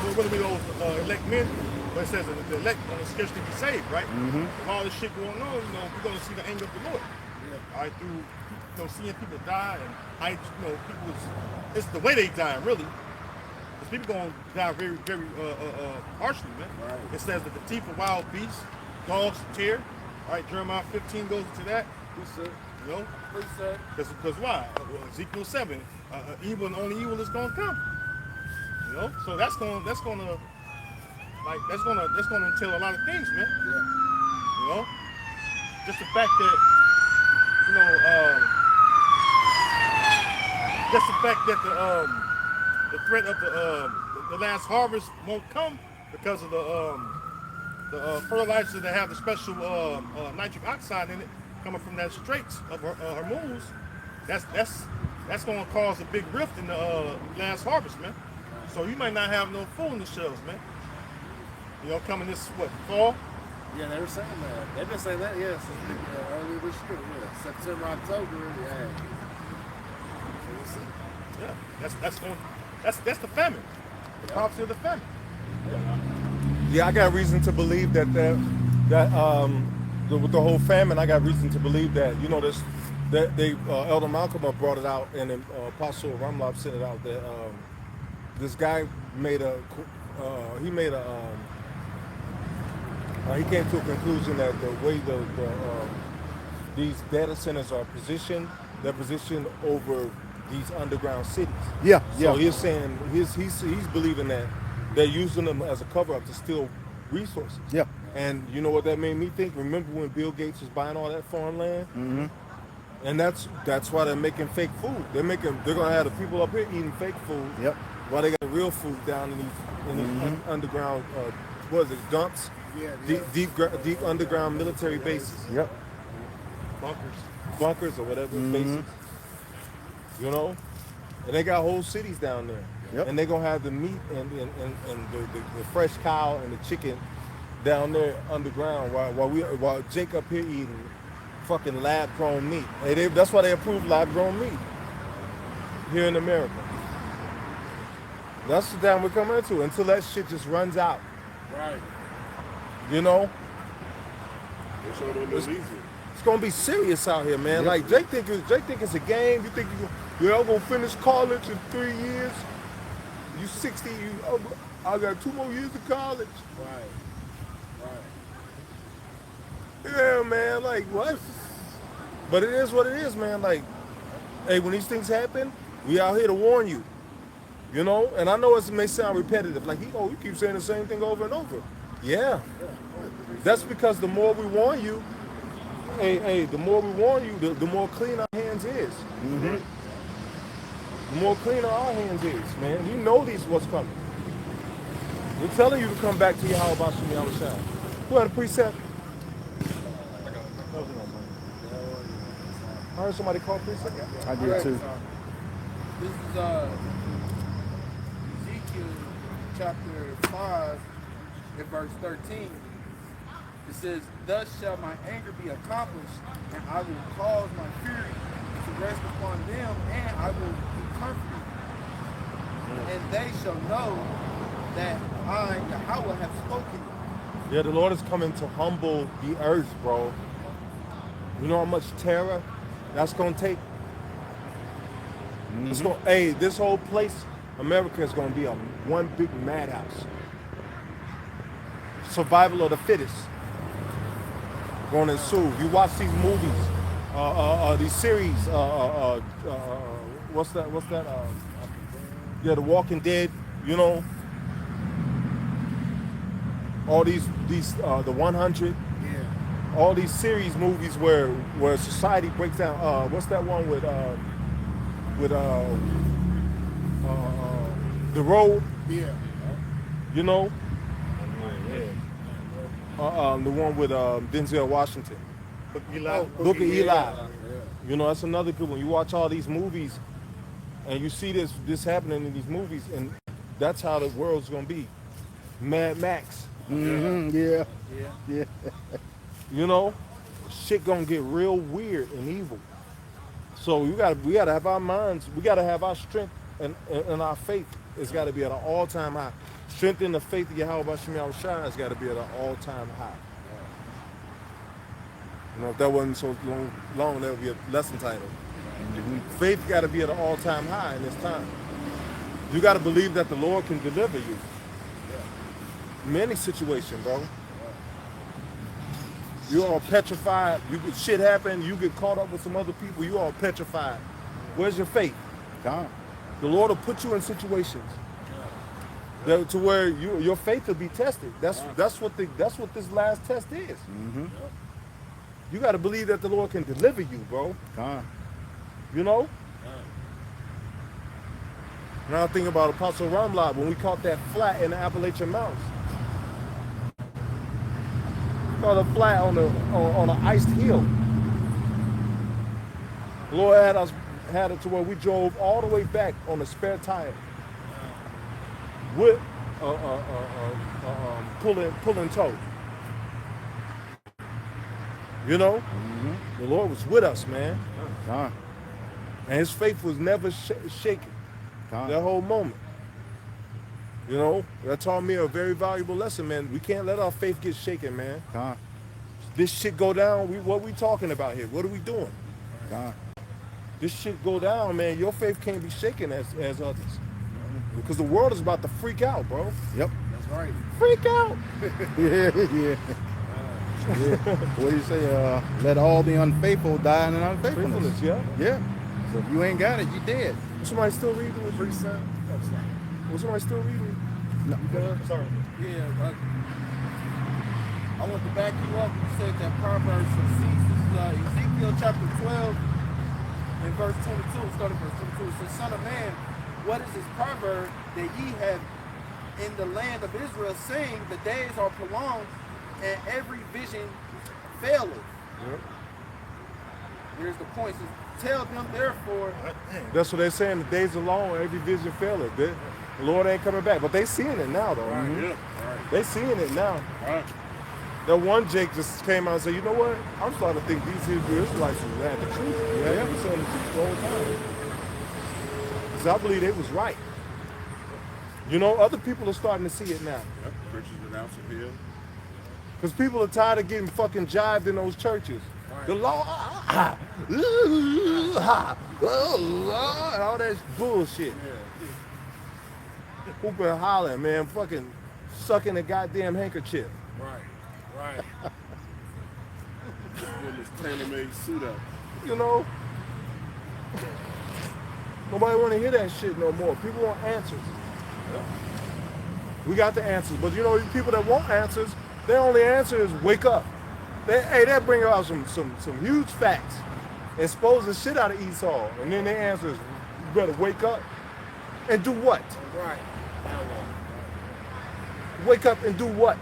we those elect men? But it says that the elect going to scarcely be saved, right? With all this shit going on, we're going to see the anger of the Lord. All right, through seeing people die and it's the way they die, really. Because people going to die very, very harshly, man. Right. It says that the teeth of wild beasts, dogs tear. All right, Jeremiah 15 goes into that. Because why? Ezekiel 7, evil and only evil is going to come. So that's gonna entail a lot of things, man. Yeah. Just the fact that the threat of the last harvest won't come because of the fertilizer that have the special nitric oxide in it coming from that Straits of Hormuz. That's going to cause a big rift in the last harvest, man. So you might not have no food in the shelves, man. You know, coming this fall? Yeah, they were saying that. They've been saying that, yeah, since earlier this year. Yeah, September, October. Yeah. So we'll see. Yeah, that's the famine. The prophecy of the famine. Yeah, I got reason to believe with the whole famine, I got reason to believe that, you know, Elder Malcolm brought it out, and then Apostle Ramlab said it out, that this guy he came to a conclusion that the way these data centers are positioned, they're positioned over these underground cities. Yeah, So he's saying he's believing that they're using them as a cover up to steal resources. Yeah. And you know what that made me think? Remember when Bill Gates was buying all that foreign land? Mm-hmm. And that's why they're making fake food. They're gonna have the people up here eating fake food. Yep. While they got real food down in these underground dumps? Yeah, Deep underground military bases. Yep. Bunkers or whatever bases. You know? And they got whole cities down there. Yep. And they're gonna have the meat and the fresh cow and the chicken down there underground while Jake up here eating fucking lab-grown meat. That's why they approve lab-grown meat here in America. That's the down we're coming to until that shit just runs out. right. You know? They showed them it's easy. It's gonna be serious out here, man. Like Jake think it's a game. You think you're gonna finish college in 3 years? You 60. I got 2 more years of college. Right. Yeah, man. Like what? But it is what it is, man. Like, hey, when these things happen, we out here to warn you. You know. And I know it may sound repetitive. Like you keep saying the same thing over and over. Yeah. That's because the more we warn you, the more we warn you, the more clean our hands is. Mm-hmm. The more cleaner our hands is, man. You know what's coming. We're telling you to come back to Yahweh Bashim Yahushua. Who had a precept? I heard somebody call precept. I did too. This is Ezekiel chapter 5 and verse 13. It says, "Thus shall my anger be accomplished, and I will cause my fury to rest upon them, and I will be comforted. And they shall know that I, Yahweh, have spoken." Yeah, the Lord is coming to humble the earth, bro. You know how much terror that's gonna take? It's gonna, this whole place, America, is gonna be one big madhouse. Survival of the fittest going to ensue. You watch these movies, these series. What's that? The Walking Dead. You know, all these the 100. Yeah. All these series movies where society breaks down. What's that one with The Road? Yeah. You know. The one with Denzel Washington. Book of Eli. Book of Eli. Yeah. You know, that's another good one. You watch all these movies and you see this happening in these movies, and that's how the world's gonna be. Mad Max. Mm-hmm. Yeah. Yeah. You know? Shit gonna get real weird and evil. So we gotta have our minds, we gotta have our strength and our faith. It's gotta be at an all-time high. Strength in the faith of Yahweh Bashim Yahushua has got to be at an all-time high. You know, if that wasn't so long, that would be a lesson title. Faith got to be at an all-time high in this time. You got to believe that the Lord can deliver you. Many situations, bro. You're all petrified. Shit happen. You get caught up with some other people. You all petrified. Where's your faith? God. The Lord will put you in situations to where your faith will be tested. That's what this last test is. Mm-hmm. You got to believe that the Lord can deliver you, bro. God. You know. Now I think about Apostle Ramlab when we caught that flat in the Appalachian Mountains. Caught a flat on an iced hill. The Lord had it to where we drove all the way back on a spare tire. with pulling toe. You know, the Lord was with us, man, Con. and His faith was never shaken. Con. That whole moment. You know, that taught me a very valuable lesson, man. We can't let our faith get shaken, man. Con. This shit go down. What we talking about here? What are we doing? Con. This shit go down, man. Your faith can't be shaken as others, because the world is about to freak out, bro. Yep. That's right. Freak out. Yeah, yeah. Yeah. What do you say? Let all the unfaithful die in an unfaithfulness. Faithfulness, yeah. Yeah. So if you ain't got it, you dead. Somebody still reading with Pretty you? sad. Was somebody still reading? No. You done? Sorry. Yeah, but I want to back you up. You said that Proverbs for cease. This is Ezekiel chapter 12 and verse 22. Start at verse 22. It says, Son of man, what is this proverb that ye have in the land of Israel, saying the days are prolonged and every vision faileth? Yep. Here's the point. It says, tell them therefore. That's what they're saying. The days are long, every vision faileth. The Lord ain't coming back, but they seeing it now, though. Yeah. Right. They seeing it now. Right. That one Jake just came out and said, you know what? I'm starting to think these Hebrew Israelites had the truth. Yeah, they were saying the truth the whole time. Because I believe they was right. You know, other people are starting to see it now. Yep. Preachers announcing here. Because people are tired of getting fucking jived in those churches. The law, and all that bullshit. Hooping and hollering, man, fucking sucking a goddamn handkerchief. Right. Right. Putting this tailor-made suit up. You know? Nobody want to hear that shit no more. People want answers. We got the answers, but you know, these people that want answers, their only answer is wake up. They bring out some huge facts, expose the shit out of Esau, and then their answer is, you better wake up and do what? Right. Wake up and do what?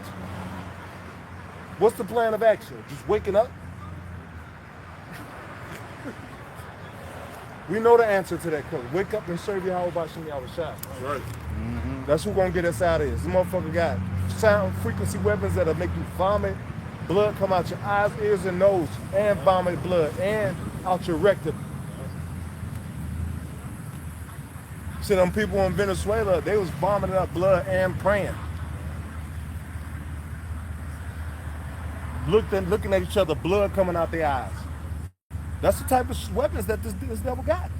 What's the plan of action? Just waking up? We know the answer to that question. Wake up and serve Yahweh B'Shem Yahweh Shai. That's right. That's who's gonna get us out of here. This motherfucker got sound frequency weapons that'll make you vomit, blood come out your eyes, ears, and nose, and vomit blood, and out your rectum. See them people in Venezuela, they was vomiting up blood and praying. Looking at each other, blood coming out their eyes. That's the type of weapons that this devil got.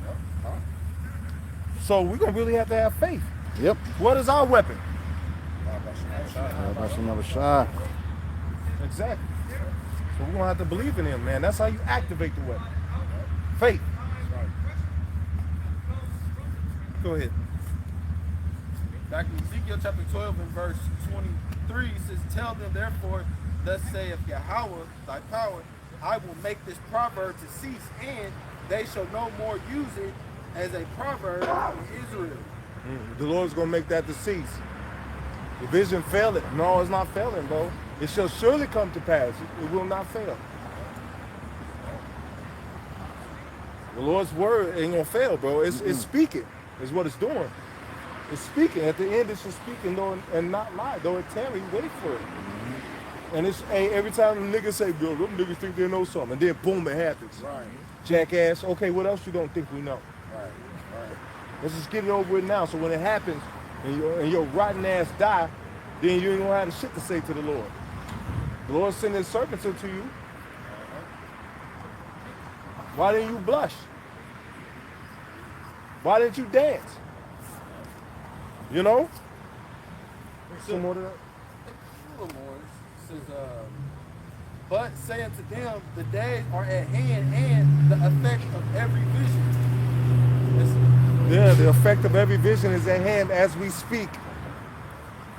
So we're gonna really have to have faith. Yep. What is our weapon? B'Shem Yahweh Shai. Exactly. So we're gonna have to believe in him, man. That's how you activate the weapon. Faith. Go ahead. Back in Ezekiel chapter 12 and verse 23, it says, tell them therefore, thus saith Yahweh, thy power, I will make this proverb to cease, and they shall no more use it as a proverb in Israel. The Lord's gonna make that to cease. The vision failed. No, it's not failing, bro. It shall surely come to pass. It will not fail. The Lord's word ain't gonna fail, bro. It's speaking, is what it's doing. It's speaking. At the end, it's just speaking, though, and not lie. Though it tarry, wait for it. And it's every time the niggas say, bro, them niggas think they know something, and then boom, it happens. Right. Jackass. Okay, what else you don't think we know? Right. Right. Let's just get it over with now. So when it happens, and your rotten ass die, then you ain't gonna have the shit to say to the Lord. The Lord sent his servants unto you. Why didn't you blush? Why didn't you dance? You know? Some more to that? A little more. It says, but say unto them, the days are at hand, and the effect of every vision. Listen. Yeah, the effect of every vision is at hand as we speak.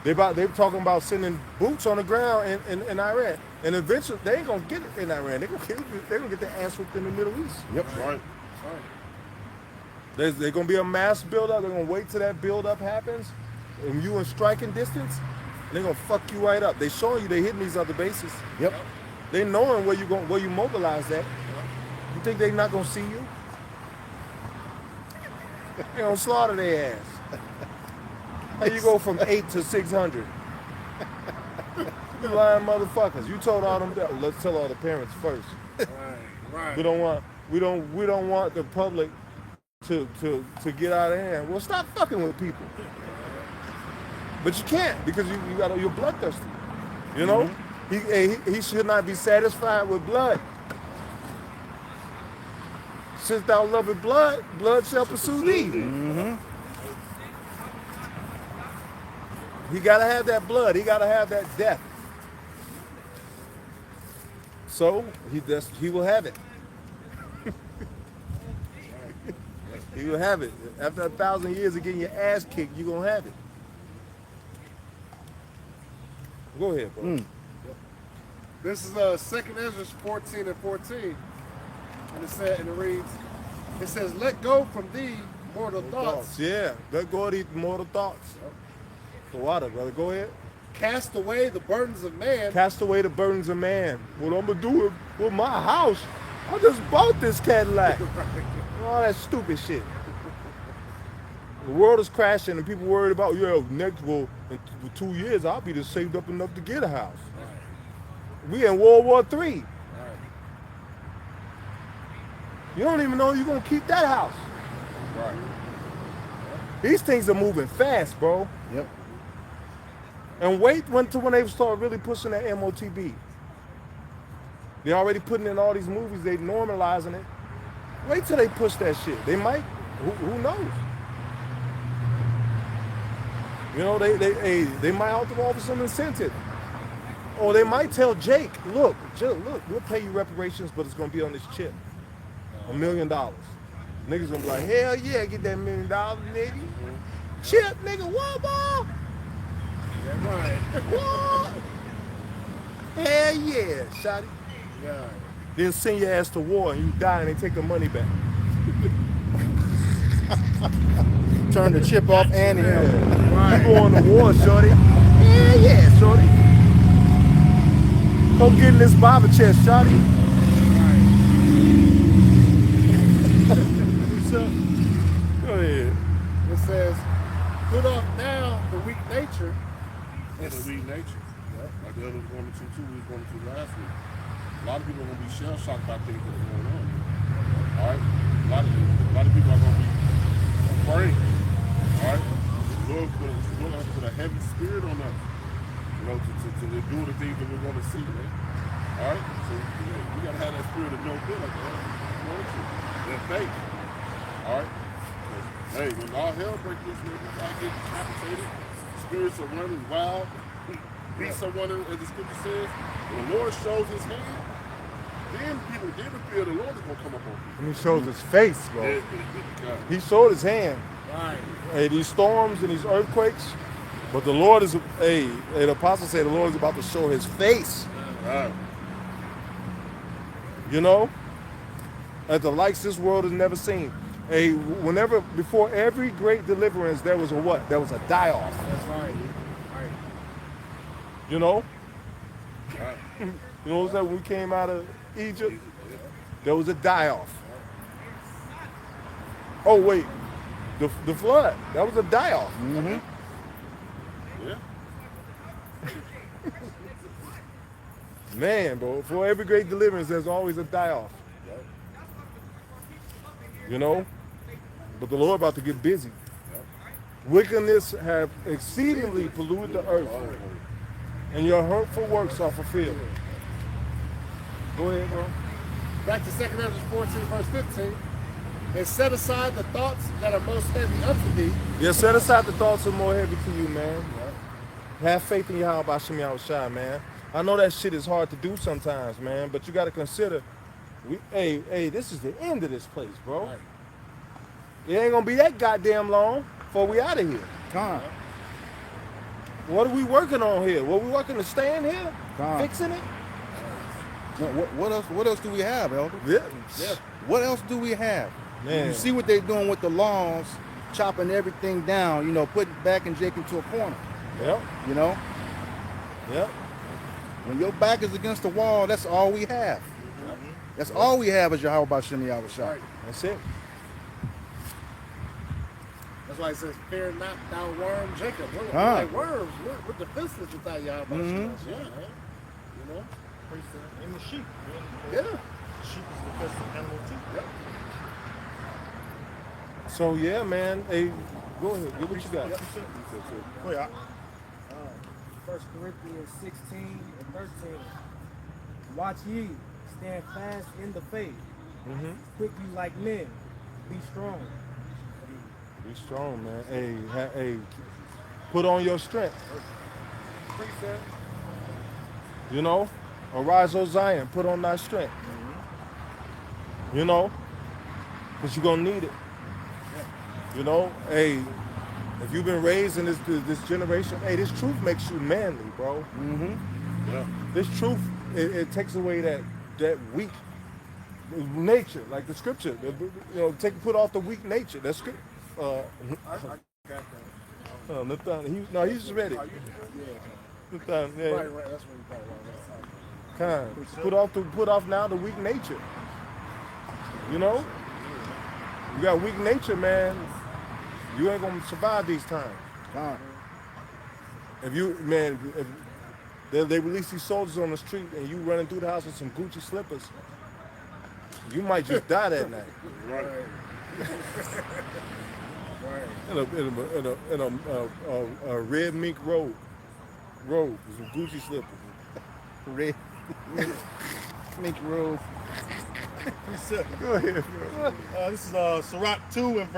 They're talking about sending boots on the ground in Iran. And eventually, they ain't going to get it in Iran. They're going to get their ass whipped in the Middle East. Yep. Right. There's going to be a mass buildup. They're going to wait till that buildup happens. And you in striking distance, they're going to fuck you right up. They showing you they hitting these other bases. Yep. They knowing where you mobilize at. You think they not going to see you? They going to slaughter their ass. How you go from 8 to 600? You lying motherfuckers. You told all them that. Let's tell all the parents first. Right. We don't want the public to get out of hand. Well, stop fucking with people. But you can't because you're bloodthirsty. You know? He should not be satisfied with blood. Since thou lovest blood, blood shall pursue thee. He gotta have that blood. He gotta have that death. So he will have it. He will have it. After 1,000 years of getting your ass kicked, you're gonna have it. Go ahead, bro. This is 2nd Ezra 14 and 14. And it reads, it says, let go from thee mortal thoughts. Yeah, let go of these mortal thoughts. The water, brother. Go ahead. Cast away the burdens of man. Cast away the burdens of man. What I'm gonna do with my house? I just bought this Cadillac. All that stupid shit. The world is crashing and people worried about, in 2 years I'll be just saved up enough to get a house. We in World War III. You don't even know you're gonna keep that house. Right. These things are moving fast, bro. Yep. And wait until when they start really pushing that MOTB. They're already putting in all these movies, they normalizing it. Wait till they push that shit. They might, who knows? You know, they might offer some incentive. Or they might tell Jake, look, we'll pay you reparations, but it's gonna be on this chip. $1 million. Niggas gonna be like, hell yeah, get that $1 million, nigga. Chip, nigga, what, boy? Yeah, right. What? Hell yeah, shotty. Yeah. Then send your ass to war and you die and they take the money back. Turn the chip off and the You going to war, shorty. Hell yeah, shorty. Come get in this barber chair, shorty. Go ahead. It says, put off now the weak nature. It's a weak nature. Like the other 1 or 2 we was going to last week. A lot of people are going to be shell shocked by things that are going on. All right? A lot of people are going to be afraid. All right? The Lord going to put a heavy spirit on us. You know, to do the things that we're going to see, man. All right? So we got to have that spirit of no good like that. That faith. All right? Hey, when all hell breaks loose, when I get decapitated, spirits are running wild, beat someone, as the scripture says, when the Lord shows his hand, then the fear of the Lord is going to come up on people. And he shows his face, bro. Yeah. He showed his hand. Right. Hey, these storms and these earthquakes, but the Lord is, the apostle said the Lord is about to show his face. Right. You know? At the likes this world has never seen. Before every great deliverance, there was a what? There was a die-off. That's right. Right. You know? Right. You know what I'm saying? When we came out of Egypt, there was a die-off. Oh, wait. The flood, that was a die-off. Yeah. Man, bro, for every great deliverance, there's always a die-off. You know? But the Lord about to get busy. Wickedness have exceedingly polluted the earth, and your hurtful works are fulfilled. Go ahead, bro. Back to 2nd Ezra 14, verse 15. And set aside the thoughts that are most heavy unto thee. Yeah, set aside the thoughts that are more heavy to you, man. Have faith in Yahweh Hashem Yahushua, man. I know that shit is hard to do sometimes, man, but you got to consider, this is the end of this place, bro. Right. It ain't gonna be that goddamn long before we out of here. Con. What are we working on here? What we working to stay in here? Con. Fixing it? No, what else do we have, Elder? Yeah. What else do we have? Man. You see what they're doing with the lawns, chopping everything down, you know, putting back and Jake into a corner. Yep. You know? Yep. When your back is against the wall, that's all we have. That's all we have is Yahweh Bashem Yahushua. Right. That's it. That's why it says, "Fear not, thou worm Jacob." We're Huh. like worms. We're defenseless without Yahweh. Mhm. Yeah, man. You know. And the sheep. Yeah. Sheep is the best animal too. Yep. So yeah, man. Hey, go ahead. Get what you got. Oh yeah. 1 Corinthians 16 and 13. Watch ye, stand fast in the faith. Quick you like men, be strong. Be strong, man. Hey, put on your strength. Precept. You know, arise, O Zion, put on thy strength. You know, because you're gonna need it. You know, hey, if you've been raised in this generation, hey, this truth makes you manly, bro. Yeah. This truth, it takes away that weak nature, like the scripture. You know, put off the weak nature. That's script. I got that. Nathan, he's ready. Nathan, yeah. Right. That's what you thought about. Put off now the weak nature. You know, you got weak nature, man. You ain't gonna survive these times. Gone. If they release these soldiers on the street and you running through the house with some Gucci slippers, you might just die that night. Right. In a red mink robe with some Gucci slippers. Red. Mink robe. Go ahead. This is Sirach 2 and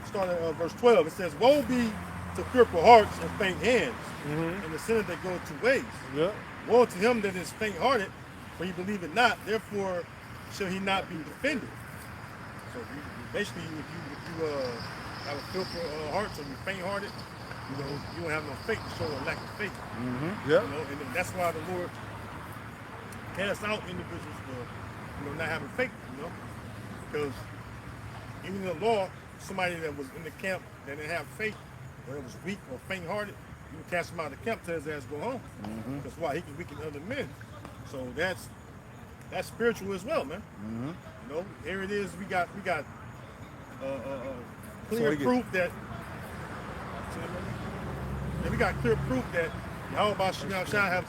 starting at verse 12. It says, "Woe be to fearful hearts and faint hands, and the sinner that goes 2 ways. Yeah. Woe to him that is faint-hearted, for he believeth not, therefore shall he not be defended." So basically, if you have a fearful heart, so you're faint-hearted, you don't have no faith to show a lack of faith. Yeah. And that's why the Lord casts out individuals for not having faith. Because even in the law, somebody that was in the camp that didn't have faith, or that was weak or faint-hearted, you can cast him out of the camp, tell his ass go home. That's why he can weaken other men. So that's spiritual as well, man. Here it is. We got clear proof that. We got clear proof that Yahweh Shah have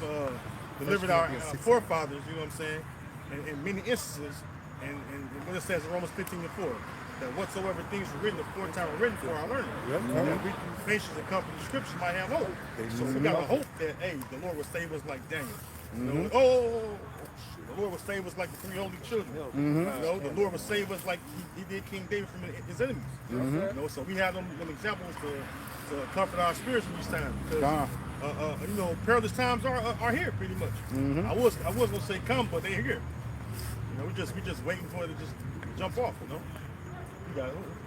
delivered our forefathers. You know what I'm saying? In many instances, and what it says in Romans 15:4. That whatsoever things were written aforetime were written for our learning. That we through patience and comfort of scripture might have hope. So we got a hope that, hey, the Lord will save us like Daniel. The Lord will save us like the 3 holy children. The Lord will save us like he did King David from his enemies. So we have them examples to comfort our spirits in these times. Because, perilous times are here pretty much. I was gonna say come, but they're here. We just waiting for it to just jump off.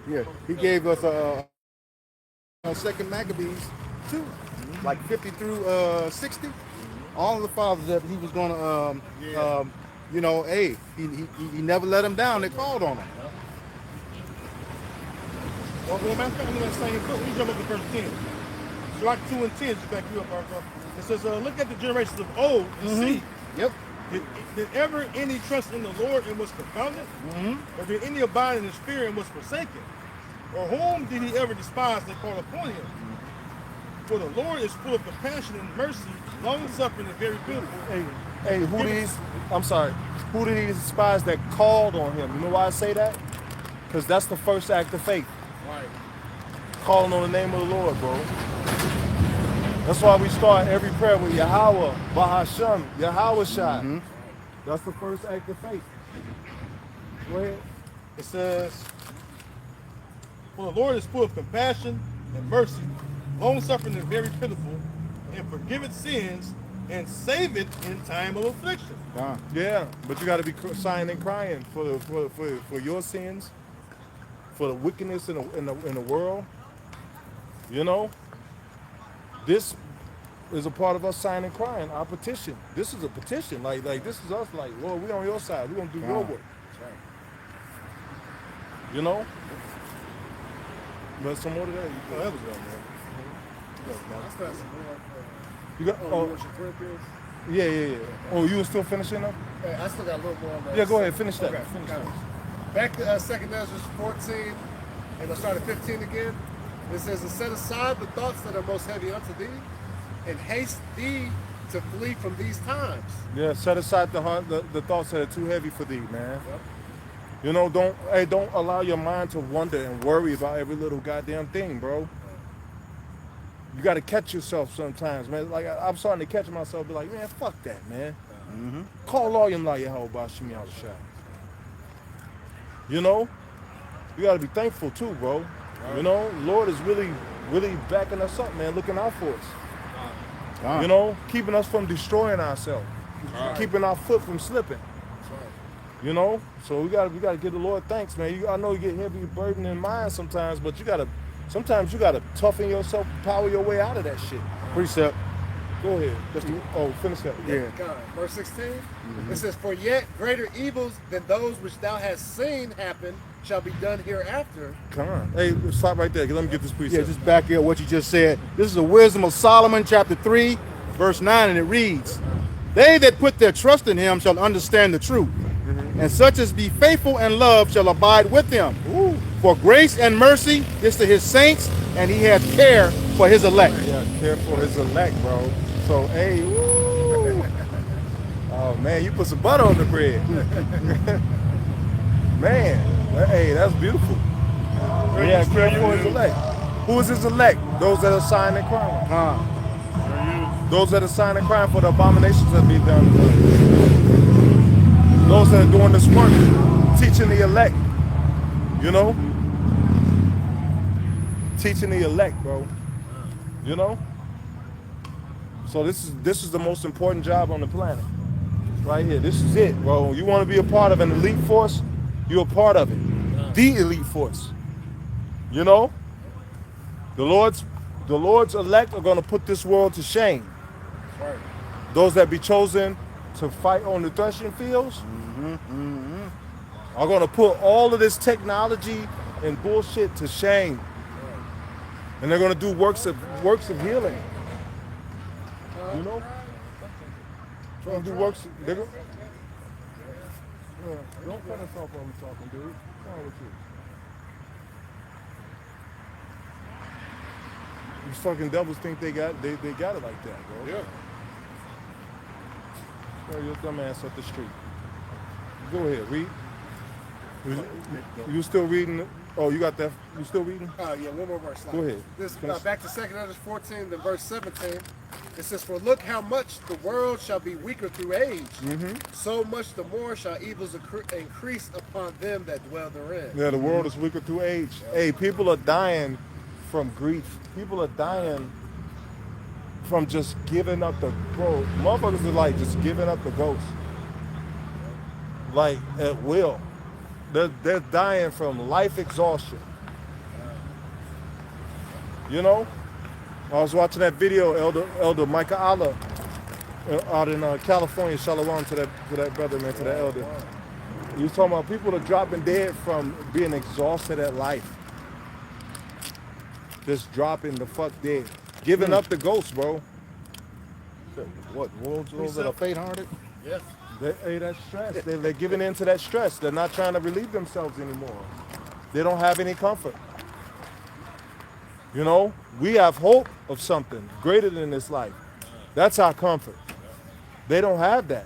Yeah, he gave us on Second Maccabees 2, like 50 through 60. All of the fathers that he was going to, hey, he never let them down. They called on him. Well, matter of fact, I'm going to say, let me jump up to verse 10. Sirach 2 and 10, just back you up, Arthur. It says, look at the generations of old and see. Yep. Did ever any trust in the Lord and was confounded? Or did any abide in his fear and was forsaken? Or whom did he ever despise that called upon him? For the Lord is full of compassion and mercy, long-suffering and very beautiful. Hey, who did he despise that called on him? You know why I say that? Because that's the first act of faith. Right. Calling on the name of the Lord, bro. That's why we start every prayer with Yahweh, Bahashem, Yahweh Shai. That's the first act of faith. Go ahead. It says, for the Lord is full of compassion and mercy, long-suffering and very pitiful, and forgiveth sins, and saveth in time of affliction. Yeah, but you got to be sighing and crying for your sins, for the wickedness in the world. This is a part of us signing and crying, our petition. This is a petition. Like this is us like, Lord, we on your side. We're going to do your work. But some more to that. That was good, man. That's some more. You got, yeah. Oh, you were still finishing up? Hey, I still got a little more on that. Yeah, go ahead. Finish that. Okay, Back to 2nd Ezra 14 And I'll start at 15 again. It says, and set aside the thoughts that are most heavy unto thee, and haste thee to flee from these times. Yeah, set aside the thoughts that are too heavy for thee, man. Yep. You know, don't allow your mind to wonder and worry about every little goddamn thing, bro. You got to catch yourself sometimes, man. Like I'm starting to catch myself, be like, man, fuck that, man. Call all your Yahweh Bashim Yahushua. You know, you got to be thankful too, bro. You know, Lord is really backing us up, man, looking out for us. You know, keeping us from destroying ourselves, keeping our foot from slipping. You know, so we gotta give the Lord thanks, man. I know you get heavy burden in mind sometimes, but sometimes you gotta toughen yourself, power your way out of that shit. Precept. Go ahead. Finish that. Yeah. God. Verse 16, it says, for yet greater evils than those which thou hast seen happen shall be done hereafter. Come on. Hey, stop right there. Let me get this precept. Yeah, just back here what you just said. This is the wisdom of Solomon, chapter 3, verse 9, and it reads, they that put their trust in him shall understand the truth, and such as be faithful and love shall abide with them. Ooh. For grace and mercy is to his saints, and he has care for his elect. Yeah, care for his elect, bro. So, hey, woo. Oh, man, you put some butter on the bread. Man, hey, that's beautiful. Yeah, care for his elect. Who is his elect? Those that are signed and crying. Those that are signed and crying for the abominations that be done. Those that are doing this work, teaching the elect. You know? Teaching the elect, bro. You know? So this is the most important job on the planet. Right here. This is it, bro. You want to be a part of an elite force? You're a part of it. The elite force. You know? The Lord's elect are going to put this world to shame. Right. Those that be chosen to fight on the threshing fields are going to put all of this technology and bullshit to shame. And they're going to do works of healing. You know? Trying to do works. Don't cut us off while we're talking, dude. What's wrong with you? These fucking devils think they got it like that, bro. Yeah. Throw your dumb ass up the street. Go ahead, read. You still reading? Oh, you got that? You still reading? Yeah, one more verse. Go ahead. This, back to 2 Ezra 14, then verse 17. It says, for look how much the world shall be weaker through age. So much the more shall evils increase upon them that dwell therein. Yeah, the world is weaker through age. Hey, people are dying from grief. People are dying from just giving up the ghost. Motherfuckers are like just giving up the ghost. Like at will. They're dying from life exhaustion. You know? I was watching that video, Elder Micah Allah, out in California. Shalom to that brother, man, to that elder. He was talking about people are dropping dead from being exhausted at life. Just dropping the fuck dead. Giving up the ghost, bro. What? Wolves that are faint-hearted? Yes. Hey, that's stress. They're giving in to that stress. They're not trying to relieve themselves anymore. They don't have any comfort. You know, we have hope of something greater than this life. That's our comfort. They don't have that.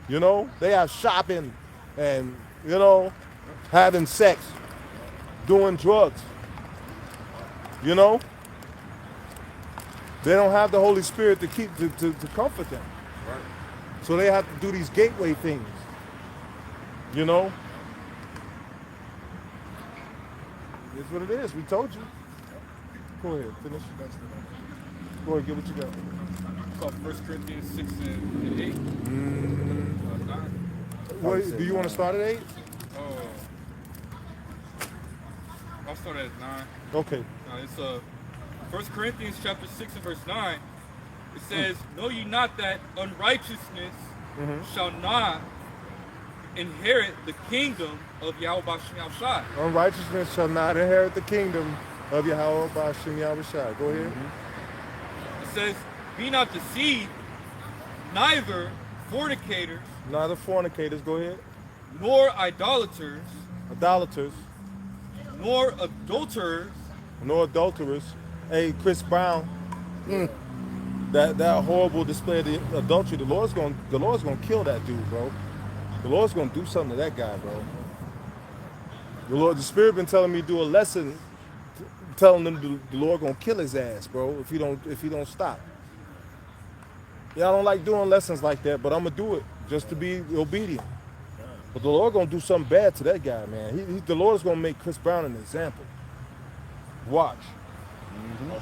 You know, they have shopping and, you know, having sex, doing drugs. You know? They don't have the Holy Spirit to comfort them. Right. So they have to do these gateway things. You know? It's what it is. We told you. Go ahead, finish. Go ahead, get what you got. So 1 Corinthians 6 and 8. 9. Wait, do you want to start at 8? I'll start at 9. Okay. It's 1 Corinthians chapter 6 and verse 9. It says, know ye not that unrighteousness shall not inherit the kingdom of Yahweh Bashim Yahushua. Unrighteousness shall not inherit the kingdom of Yahweh Bashim Yahushua. Go ahead. It says, be not deceived, neither fornicators, Neither fornicators, go ahead. nor idolaters, Idolaters, nor adulterers. No adulterers. Hey, Chris Brown, that horrible display of the adultery. The Lord's gonna kill that dude, bro. The Lord's gonna do something to that guy, bro. The Spirit been telling me to do a lesson, telling them the Lord gonna kill his ass, bro, if he don't stop. Yeah, I don't like doing lessons like that, but I'm gonna do it just to be obedient. But the Lord gonna do something bad to that guy, man. The Lord's gonna make Chris Brown an example. Watch.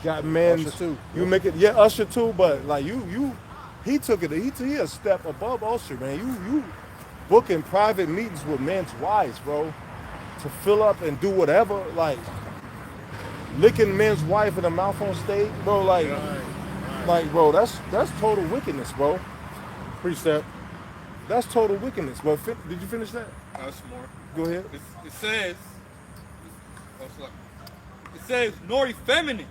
Got men. Usher too. You make it, yeah, Usher too. But like he took it. He a step above Usher, man. You booking private meetings with men's wives, bro, to fill up and do whatever, like licking men's wife in the mouth on stage, bro. Like, bro, that's total wickedness, bro. Precept. That's total wickedness. But did you finish that? That's more. Go ahead. It says, nor effeminate,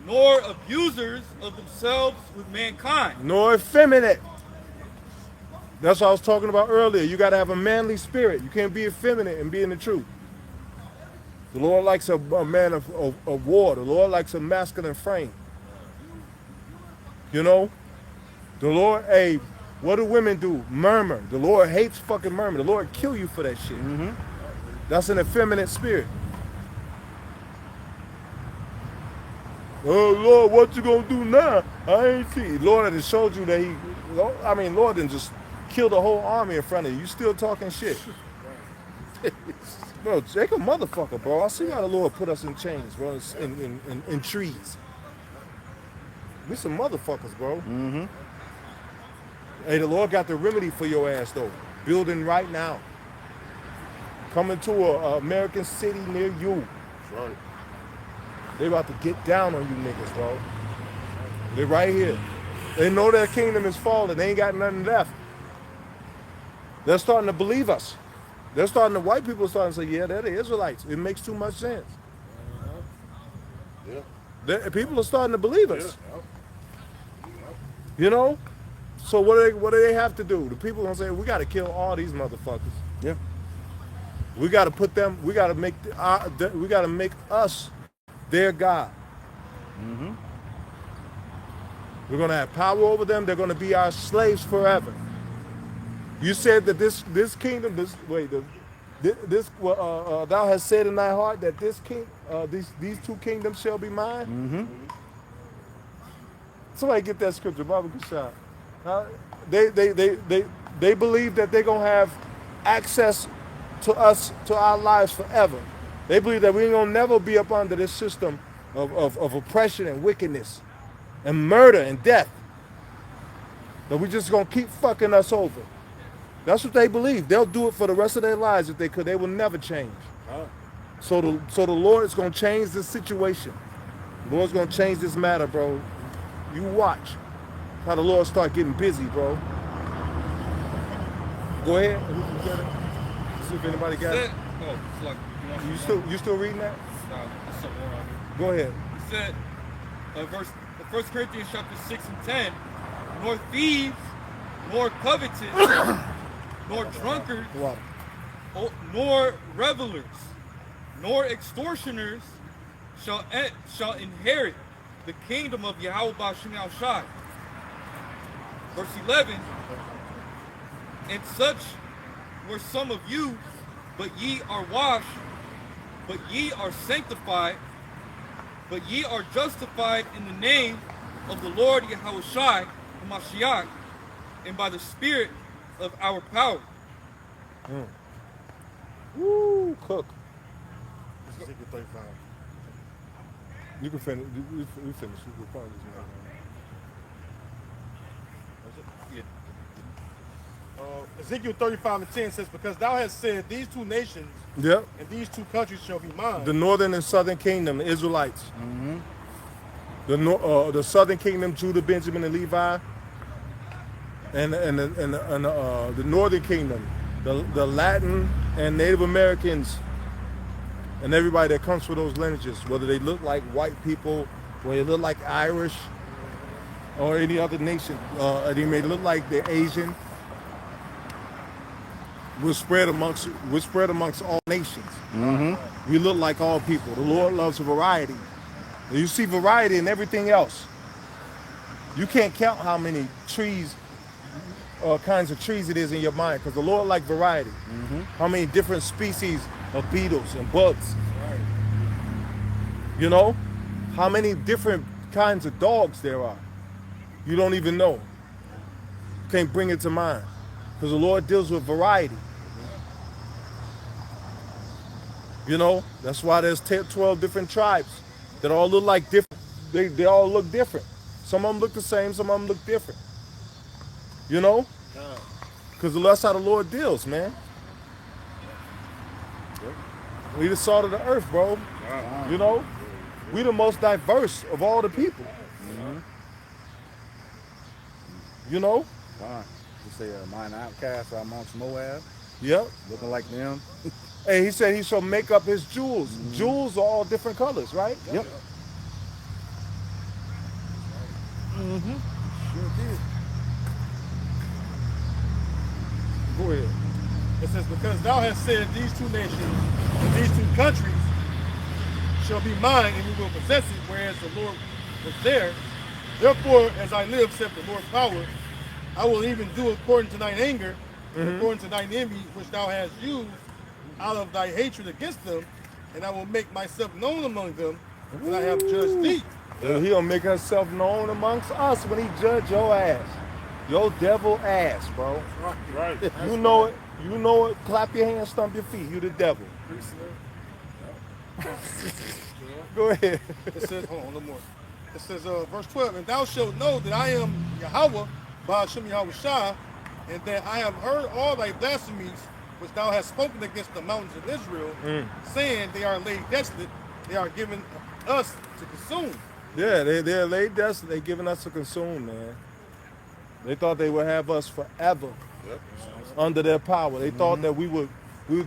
nor abusers of themselves with mankind. Nor effeminate. That's what I was talking about earlier. You got to have a manly spirit. You can't be effeminate and be in the truth. The Lord likes a man of war. The Lord likes a masculine frame. You know? The Lord, hey, what do women do? Murmur. The Lord hates fucking murmur. The Lord kill you for that shit. That's an effeminate spirit. Oh, Lord, what you gonna do now? I ain't see. Lord had showed you that Lord didn't just kill the whole army in front of you. You still talking shit. Bro, Jacob motherfucker, bro. I see why the Lord put us in chains, bro, in trees. We some motherfuckers, bro. Hey, the Lord got the remedy for your ass, though. Building right now. Coming to a American city near you. That's right. They about to get down on you niggas, bro. They're right here. They know their kingdom is falling. They ain't got nothing left. They're starting to believe us. White people are starting to say, yeah, they're the Israelites. It makes too much sense. Yeah. People are starting to believe us. You know? So what do they have to do? The people gonna say, we gotta kill all these motherfuckers. Yeah. We gotta put them, we gotta make us their God. We're gonna have power over them. They're gonna be our slaves forever. You said that this kingdom, thou hast said in thy heart that these two kingdoms shall be mine. Somebody get that scripture, Baba Kushai. They believe that they're gonna have access to us, to our lives forever. They believe that we ain't gonna never be up under this system of oppression and wickedness and murder and death. That we just gonna keep fucking us over. That's what they believe. They'll do it for the rest of their lives if they could. They will never change. So the Lord is gonna change this situation. The Lord's gonna change this matter, bro. You watch how the Lord start getting busy, bro. Go ahead. See if anybody got it. Oh, it's like, You still reading that? There's something more on here. Go ahead. It said, 1 Corinthians chapter 6 and 10, nor thieves, nor covetous, nor drunkards, nor revelers, nor extortioners shall inherit the kingdom of Yahweh Ba'Shem Yahushai. Verse 11, and such were some of you, but ye are washed, but ye are sanctified, but ye are justified in the name of the Lord Yahushai HaMashiach, and by the Spirit of our power. Woo, cook. Ezekiel 35. You can finish. We finish. We probably just Ezekiel 35 and 10 says, because thou hast said, these two nations Yep. and these two countries shall be mine. The northern and southern kingdom, the Israelites. The southern kingdom, Judah, Benjamin, and Levi. And the northern kingdom, the Latin and Native Americans, and everybody that comes from those lineages, whether they look like white people, whether they look like Irish, or any other nation, they may look like they're Asian. we're spread amongst all nations. We look like all people. The Lord loves variety. And you see variety in everything else. You can't count how many trees, kinds of trees it is in your mind, because the Lord likes variety. How many different species of beetles and bugs. You know? How many different kinds of dogs there are. You don't even know. Can't bring it to mind. Because the Lord deals with variety. You know? That's why there's 12 different tribes that all look like different. They all look different. Some of them look the same, some of them look different. You know? Because that's how the Lord deals, man. We the salt of the earth, bro. You know? We the most diverse of all the people. You know? You say mine outcasts are amongst Moab, Yep. looking like them. Hey, he said he shall make up his jewels. Jewels are all different colors, right? Yep. Sure did. Go ahead. It says, because thou hast said these two nations and these two countries shall be mine, and we will possess it, whereas the Lord was there. Therefore, as I live, saith the Lord power, I will even do according to thine anger, and according to thine envy, which thou hast used out of thy hatred against them, and I will make myself known among them, and I have judged thee. He'll make himself known amongst us when he judge your ass. Your devil ass, bro. Right. You know it. You know it. Clap your hands, stomp your feet. You the devil. Go ahead. It says, hold on, a little more. It says, verse 12, and thou shalt know that I am Yahweh, Ba'ashem Yahweh Shah, and that I have heard all thy blasphemies which thou hast spoken against the mountains of Israel, saying they are laid desolate, they are given us to consume. Yeah, they're laid desolate. They're giving us to consume, man. They thought they would have us forever under their power. They thought that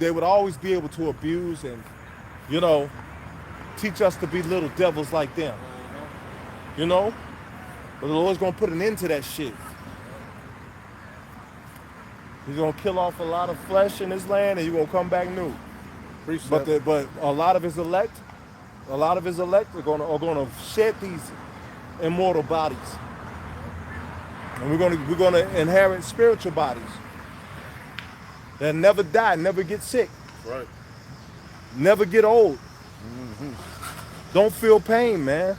they would always be able to abuse and, you know, teach us to be little devils like them. You know? But the Lord's going to put an end to that shit. He's going to kill off a lot of flesh in this land and he's going to come back new. But a lot of his elect are going to shed these immortal bodies. And we're going to inherit spiritual bodies that never die, never get sick, Right. never get old. Don't feel pain, man.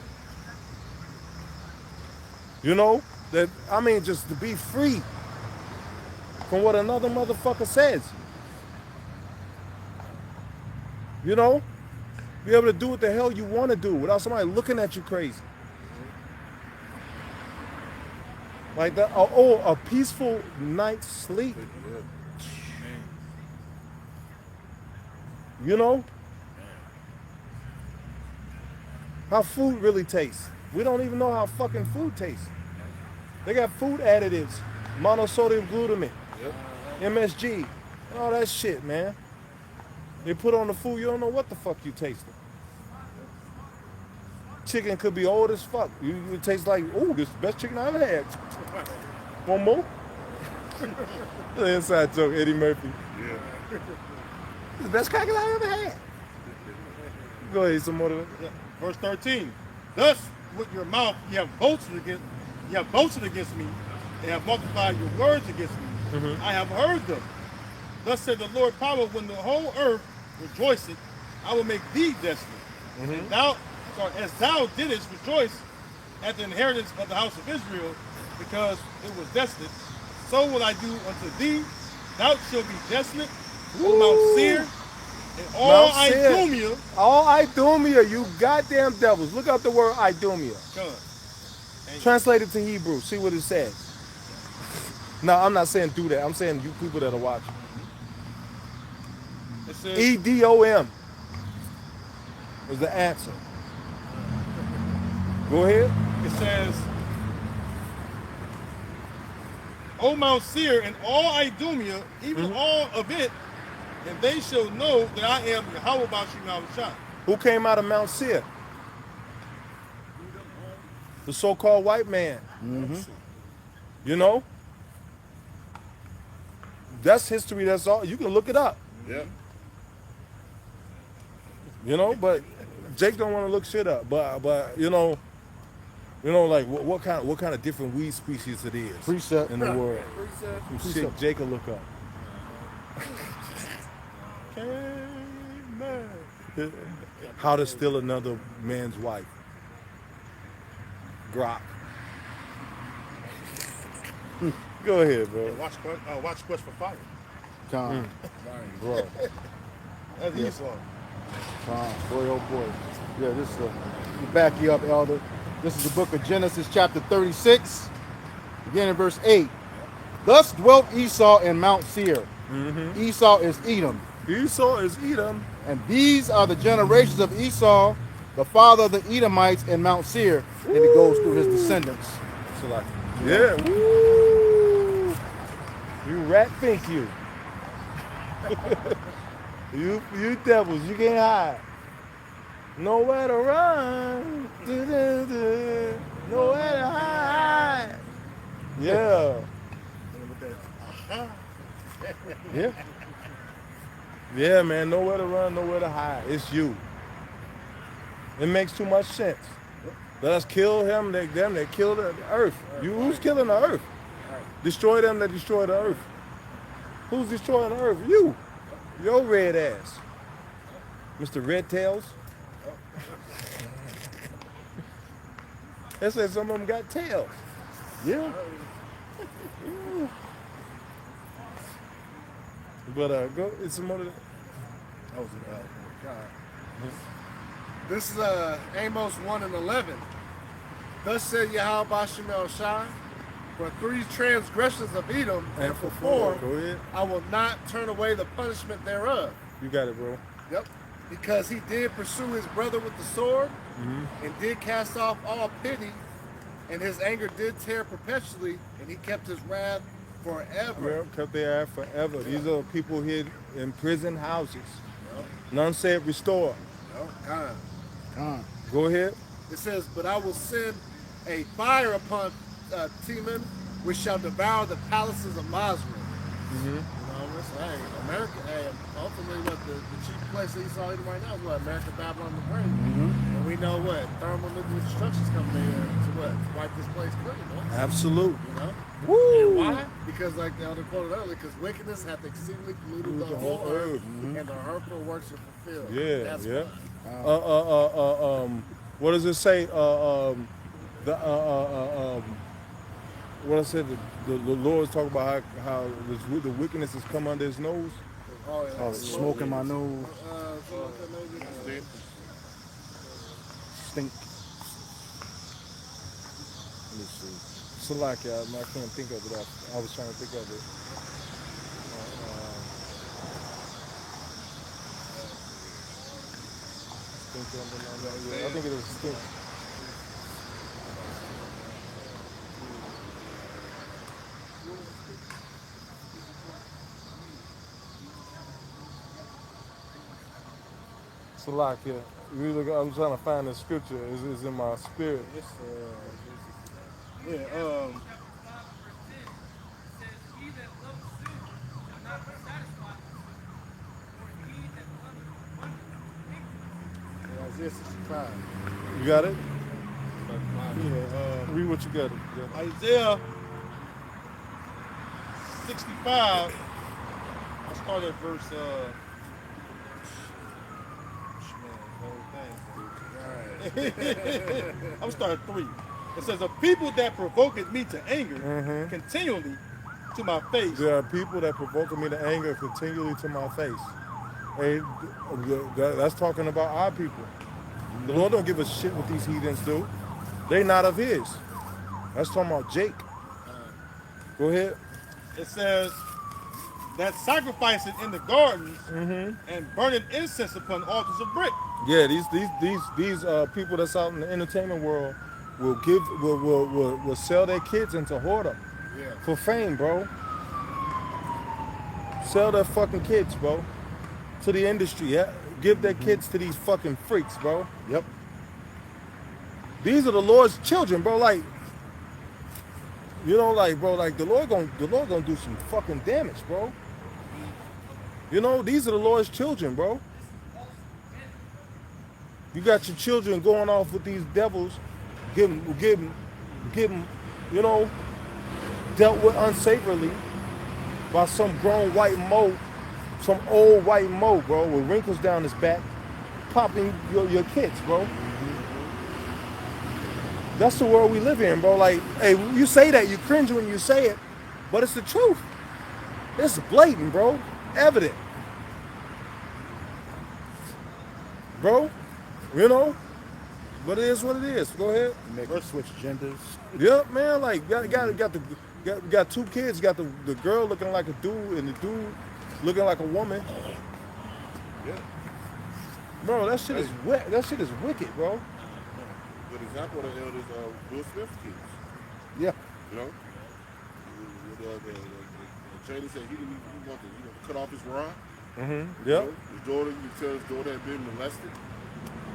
You know, just to be free from what another motherfucker says. You know, be able to do what the hell you want to do without somebody looking at you crazy. Like that, a peaceful night's sleep. You know? How food really tastes. We don't even know how fucking food tastes. They got food additives, monosodium glutamate, MSG, and all that shit, man. They put on the food, you don't know what the fuck you tasting. Chicken could be old as fuck. You taste like, ooh, this is the best chicken I ever had. One more? The inside joke, Eddie Murphy. Yeah. This is the best crackers I ever had. Go ahead, some more of that. Yeah. Verse 13, thus with your mouth you have boasted against me, and have multiplied your words against me. I have heard them. Thus said the Lord power, when the whole earth rejoiceth, I will make thee desolate. And as thou didst rejoice at the inheritance of the house of Israel, because it was desolate, so will I do unto thee. Thou shalt be desolate, O Mount Seir, and all Mount Seir. Idumea. All Idumea, you goddamn devils. Look up the word Idumea. Translate it to Hebrew. See what it says. No, I'm not saying do that. I'm saying you people that are watching. It says, EDOM is the answer. Go ahead. it says, O Mount Seir and all Idumea, even all of it, and they shall know that I am Yahweh Ba'ashem Yahweh Shah. Who came out of Mount Seir? The so-called white man. You know? that's history. That's all. You can look it up. Yeah. You know, but Jake don't want to look shit up. But you know, like what kind of different weed species it is Precept. in the world. Precept. Some shit Jake will look up. Caveman. How to steal another man's wife. Grok. Go ahead, bro. Watch Quest for Fire. Con. Bro. That's Esau. Con. Boy, oh boy. Yeah, this is to back you up, Elder. This is the book of Genesis, chapter 36, beginning in verse 8. Thus dwelt Esau in Mount Seir. Esau is Edom. Esau is Edom. And these are the generations of Esau, the father of the Edomites in Mount Seir. And it goes through his descendants. So like, yeah. Woo. You rat think you. you devils, you can't hide. Nowhere to run. Nowhere to hide. Yeah. Yeah. Yeah, man, nowhere to run, nowhere to hide. It's you. It makes too much sense. Let us kill him, them that kill the earth. You, who's killing the earth? Destroy them that destroy the earth. Who's destroying the earth? You. Your red ass. Mr. Red Tails. They said some of them got tails. Yeah. But go, it's some other. That was God. This is Amos 1:11. Thus said Yahweh Bashem El Shai, for 3 transgressions of Edom, and for 4, Go ahead. I will not turn away the punishment thereof. You got it, bro. Yep. Because he did pursue his brother with the sword, and did cast off all pity, and his anger did tear perpetually, and he kept his wrath forever. Well, kept their ass forever. These are people hid in prison houses. None said restore. God. Con. Go ahead. It says, but I will send a fire upon Teman, which shall devour the palaces of Masra. You know, it's, hey, America, hey, ultimately what the chief place that you saw even right now is what, America, Babylon, the Great. And we know what, thermonuclear destruction's coming in here to what, to wipe this place clean, huh? Absolute. You know? Woo! Why? Because like the elder quoted earlier, because wickedness hath exceedingly polluted the whole earth, and the hurtful works are fulfilled. Yeah, That's yeah. why. What does it say? What I said, the Lord's talking about how the wickedness has come under his nose. Oh, yeah. Oh, smoke in my nose. Stink. Let me see. Salakia, I can't think of it. I was trying to think of it. I think it was stink. Salakia. Really, I'm trying to find the scripture. It's in my spirit. Isaiah 65. You got it? Yeah, Read what you got. Isaiah 65. I'll start at verse. I'm starting at 3. It says, "A people that provoketh me to anger continually to my face." There are people that provoke me to anger continually to my face. Hey, that's talking about our people. The Lord don't give a shit what these heathens do. They not of his. That's talking about Jake. Go ahead. It says that sacrificing in the gardens and burning incense upon altars of brick. Yeah, these people that's out in the entertainment world will sell their kids into whoredom for fame, bro. Sell their fucking kids, bro, to the industry. Yeah? Give their kids to these fucking freaks, bro. Yep. These are the Lord's children, bro. Like, you know, like, bro, like the Lord gonna do some fucking damage, bro. You know, these are the Lord's children, bro. You got your children going off with these devils, getting, you know, dealt with unsavourly by some grown white mo, some old white mo, bro, with wrinkles down his back, popping your kids, bro. That's the world we live in, bro. Like, hey, you say that, you cringe when you say it, but it's the truth. It's blatant, bro. Evident. Bro, you know? But it is what it is. Go ahead. Make her switch genders. Yep, man. Like, got two kids. Got the girl looking like a dude and the dude looking like a woman. Yeah. Bro, that shit is that shit is wicked, bro. Good example of that is Will Smith's kids. Yeah. You know? Jada said he wanted to cut off his rod. Mm-hmm. You Yep. know, his daughter, you can tell his daughter had been molested.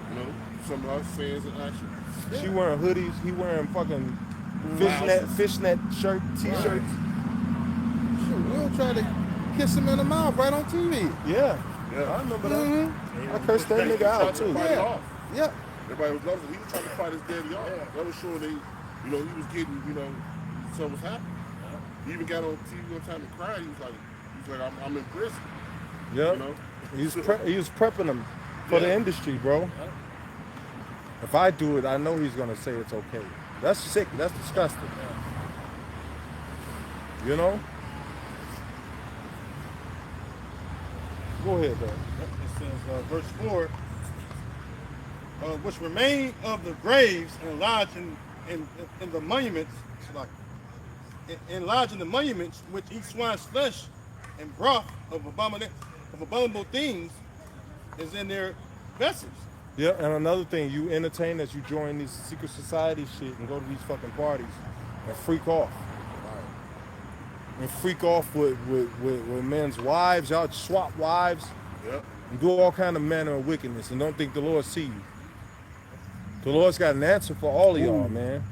You know, some of us fans in action. She wearing hoodies. He wearing fucking fishnet shirt, t-shirts. Shoot, Will tried to kiss him in the mouth right on TV. Yeah. Yeah. I remember that. Mm-hmm. I cursed that nigga out too. Fight it off. Yeah. Everybody was loving it. He was trying to fight his daddy off. That was showing he was getting, something was happening. He even got on TV one time and cried. He was like, I'm in prison. Yep. You know? He was prepping them for the industry, bro. If I do it, I know he's gonna say it's okay. That's sick. That's disgusting. You know? Go ahead, bro. It says, verse 4, which remain of the graves and lodged in the monuments, enlarging the monuments which eat swine's flesh and broth of abominable things is in their vessels. Yeah, and another thing, you entertain as you join these secret society shit and go to these fucking parties and freak off. And freak off with men's wives. Y'all swap wives Yep. and do all kind of manner of wickedness and don't think the Lord see you. The Lord's got an answer for all of y'all, man.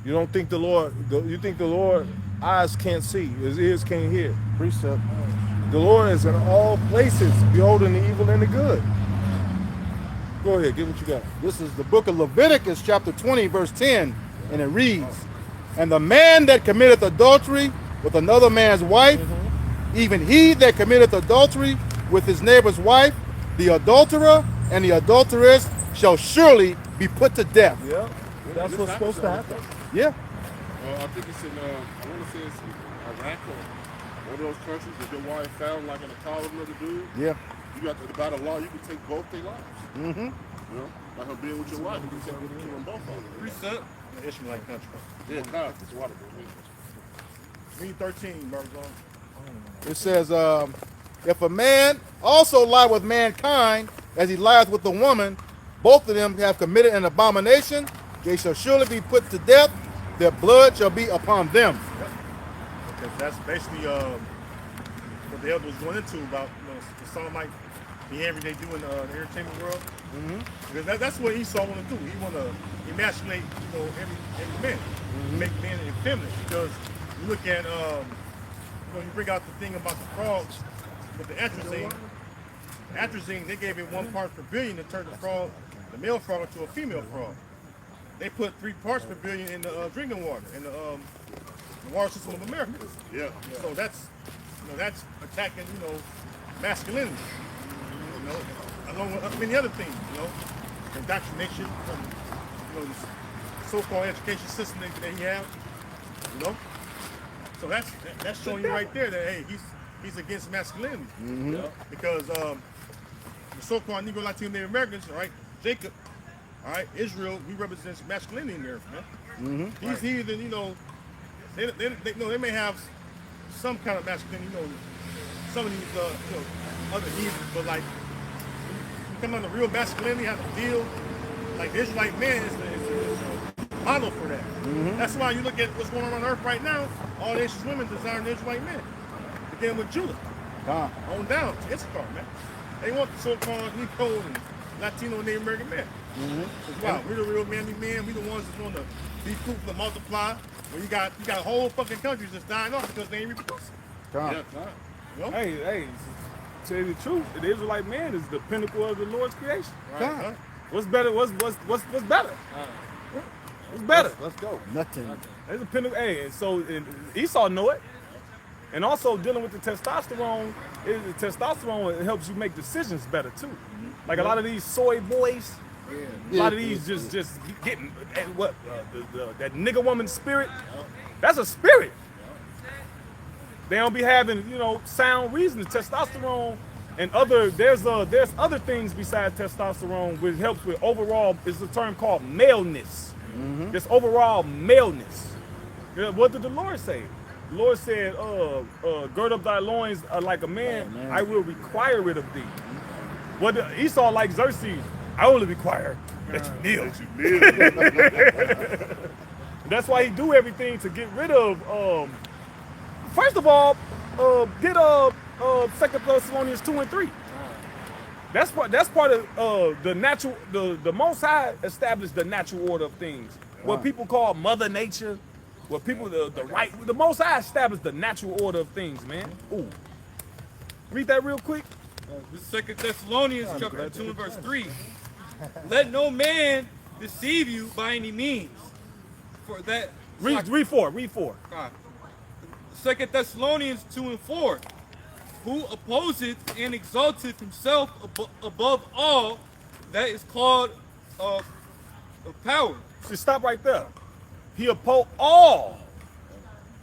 You don't think you think the Lord eyes can't see, his ears can't hear. Precept. The Lord is in all places, beholding the evil and the good. Go ahead, get what you got. This is the book of Leviticus, chapter 20, verse 10, and it reads, "And the man that committeth adultery with another man's wife, even he that committeth adultery with his neighbor's wife, the adulterer and the adulteress shall surely be put to death." Yeah, that's what's supposed to happen. Yeah. I think it's in, I want to say it's in Iraq or one of those countries that your wife found like in a car with another dude. Yeah. You got to, by the law, you can take both their lives. Mm-hmm. You know, like her being with your wife, you can kill them both of them. Precept, the Ishmaelite country. Yeah, God, it's water. Read 13, Brother John. It says, if a man also lie with mankind as he lieth with the woman, both of them have committed an abomination. They shall surely be put to death. Their blood shall be upon them. Because that's basically what the elder was going into about the sodomite behavior they do in the entertainment world. Mm-hmm. Because that's what Esau want to do. He want to emasculate, every man, make men effeminate. Because you look at, you bring out the thing about the frogs with the atrazine. Atrazine, they gave it 1 part per billion to turn the male frog into a female frog. They put 3 parts per billion in the drinking water, in the water system of America. Yeah. So that's attacking, masculinity. Along with many other things, indoctrination from, the so-called education system that he has, So that's showing you right there that hey, he's against masculinity, because the so-called Negro Latino Native Americans, all right, Jacob, all right, Israel, he represents masculinity in the earth, man. He's heathen, they may have some kind of masculinity, some of these, other heathens, but like, when you come on the real masculinity, have to deal, like the Israelite man is a model for that. That's why you look at what's going on earth right now, all the Asian women desire the Israelite men. Beginning with Judah, on down to Issachar, man. They want the so-called Negro and Latino Native American men. Wow, we're the real manly men. We the ones that's going to be fruitful and multiply. When you got whole fucking countries that's dying off because they ain't reproducing. Yeah, Hey, tell you the truth, the Israelite man is the pinnacle of the Lord's creation. Right. What's better? What's better? What's better? Let's go. Nothing. It's a pinnacle. Hey, and so Esau know it. And also dealing with the testosterone, it helps you make decisions better too. Like a lot of these soy boys, a lot of these just getting that nigga woman spirit. That's a spirit. They don't be having, sound reason. Testosterone and there's other things besides testosterone which helps with overall. It's a term called maleness. This overall maleness. What did the Lord say? The Lord said, gird up thy loins like a man, I will require it of thee. What Esau, like Xerxes, I only require that you kneel. That's why he do everything to get rid of, first of all, get 2 Thessalonians 2 and 3. That's part of the natural, the Most High established the natural order of things. What people call Mother Nature, what people, the Most High established the natural order of things, man. Ooh. Read that real quick. This 2 Thessalonians chapter 2 and verse 3. Let no man deceive you by any means. For that. Read 4. 2 Thessalonians 2 and 4. Who opposeth and exalteth himself above all that is called of power. So stop right there. He opposed all.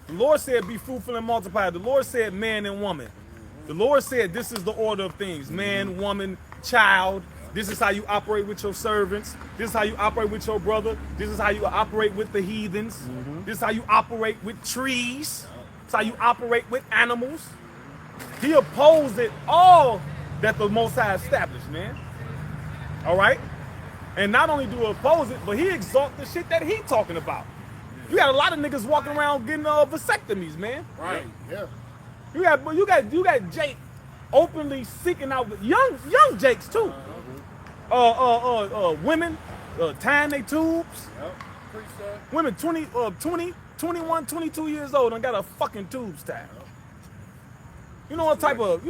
The Lord said, be fruitful and multiply. The Lord said, man and woman. The Lord said, this is the order of things. Man, woman, child. This is how you operate with your servants. This is how you operate with your brother. This is how you operate with the heathens. This is how you operate with trees. This is how you operate with animals. He opposed it all that the Most High established, man. All right? And not only do he oppose it, but he exalt the shit that he talking about. You got a lot of niggas walking around getting vasectomies, man. Right. Yeah. You got Jake openly seeking out young Jakes too. Women tying their tubes. Women 21, 22 years old and got a fucking tubes tied. You know what type of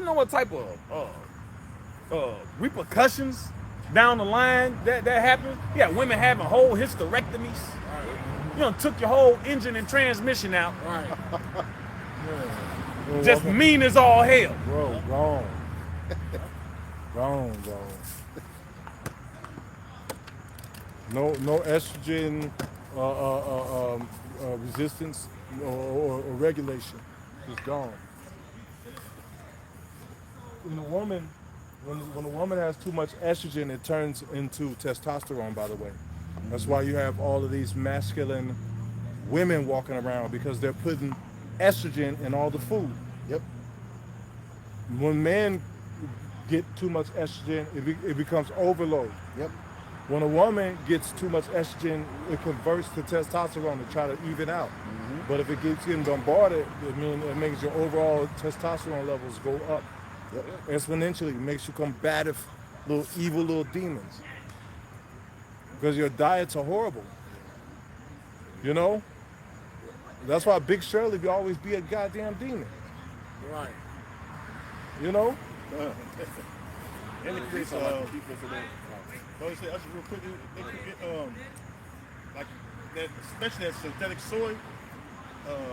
repercussions down the line that happen? Yeah, women having whole hysterectomies. You done took your whole engine and transmission out. Right. Just mean as all hell. Bro, wrong. Wrong, bro. No estrogen resistance or regulation. It's gone. When a woman has too much estrogen, it turns into testosterone, by the way. That's why you have all of these masculine women walking around, because they're putting estrogen in all the food. Yep. When men get too much estrogen, it becomes overload. Yep. When a woman gets too much estrogen, it converts to testosterone to try to even out. But if it gets getting bombarded, it makes your overall testosterone levels go up. Exponentially. It makes you combative, evil little demons. Because your diets are horrible. You know? That's why Big Shirley will always be a goddamn demon. Right. You know? And it creates real quick, they could like that, especially that synthetic soy,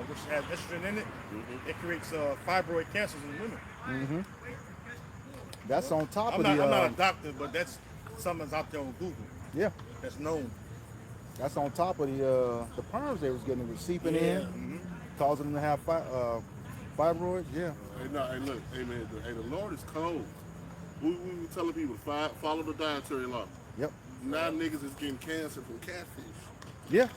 which has estrogen in it, it creates fibroid cancers in women. That's on top of I'm not a doctor, but that's something that's out there on Google. Yeah, That's known. that's on top of the perms they was getting. It was seeping in, causing them to have fibroids. Yeah. Hey, look, hey man, the Lord is cold. We were telling people to follow the dietary law. Yep. Now niggas is getting cancer from catfish. Yeah.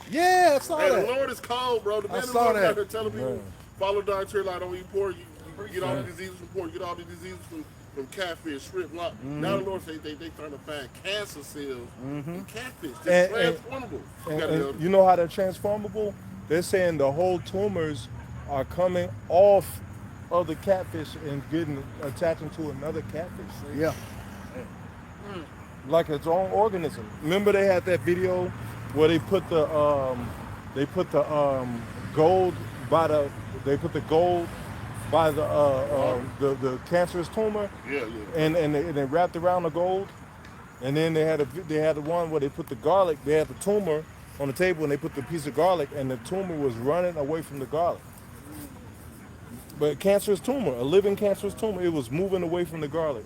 Yeah, I saw Hey, that. the Lord is cold, bro. The I man saw out that. there telling people follow dietary law. Don't eat pork. You get all the diseases from pork. You get all the diseases from catfish, shrimp, lot. Now the Lord say they trying to find cancer cells in catfish. They're transformable. And you know how they're transformable? They're saying the whole tumors are coming off of the catfish and attaching to another catfish. Yeah. Like its own organism. Remember they had that video where they put the gold by the cancerous tumor, Yeah. and they wrapped around the gold, and then they had the one where they put the garlic. They had the tumor on the table, and they put the piece of garlic, and the tumor was running away from the garlic. But cancerous tumor, a living cancerous tumor, it was moving away from the garlic.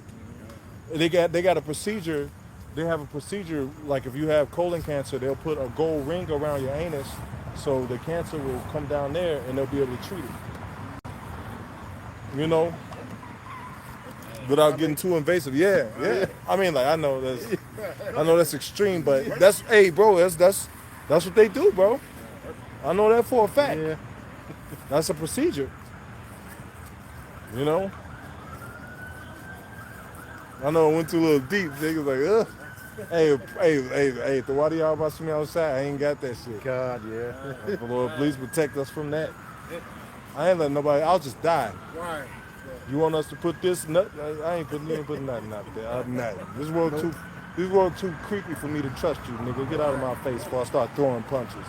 They got a procedure. They have a procedure like if you have colon cancer, they'll put a gold ring around your anus, so the cancer will come down there, and they'll be able to treat it. You know, without getting too invasive. Yeah. I mean, like I know that's extreme, but that's that's what they do, bro. I know that for a fact. Yeah. That's a procedure. You know. I know it went too a little deep. Niggas like, ugh. Hey, the water y'all about to see me outside, I ain't got that shit. God, yeah. Lord, please protect us from that. I ain't letting nobody, I'll just die. Right. You want us to put this nut? I ain't putting nothing out there. Nothing. This world too creepy for me to trust you, nigga. Get out of my face before I start throwing punches.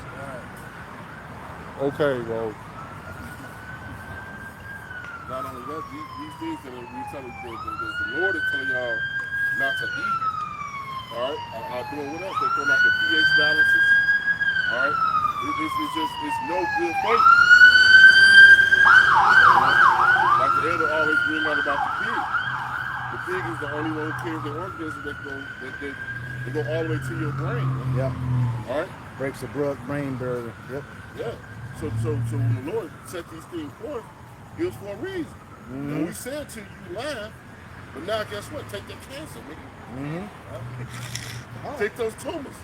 Okay, bro. Not only that, these things that we tell the Lord is telling y'all not to eat. All right, are doing what else? They're throwing out the pH balances. All right, it's no good for you. Like the elder always bring out about the pig. The pig is the only one who carries the organism that go all the way to your brain. Yep. All right. Breaks the brain barrier. Yep. Yeah. So when the Lord set these things forth, it was for a reason. And we said to you, laugh, but now guess what? Take that cancer, nigga. Take those tumors.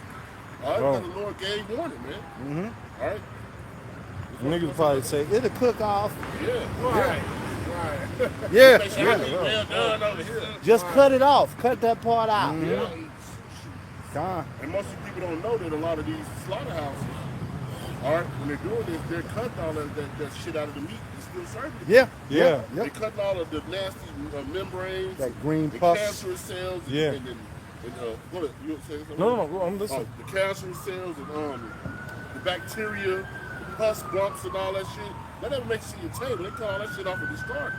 All right, Oh. because the Lord gave warning, man. All right. Niggas probably say, it'll cook off. Yeah. Yeah. Make sure everything well done over here. Just cut it off. Cut that part out. Yeah. God. And most of the people don't know that a lot of these slaughterhouses, all right, when they're doing this, they're cutting all that shit out of the meat and still serving it. Yeah. Yep. They're cutting all of the nasty membranes, That green the pus. cancerous cells, Yeah. and go ahead, you saying something? No, I'm listening. The cancerous cells and the bacteria, the pus bumps and all that shit. That never makes it to your table. They cut all that shit off and destroy it.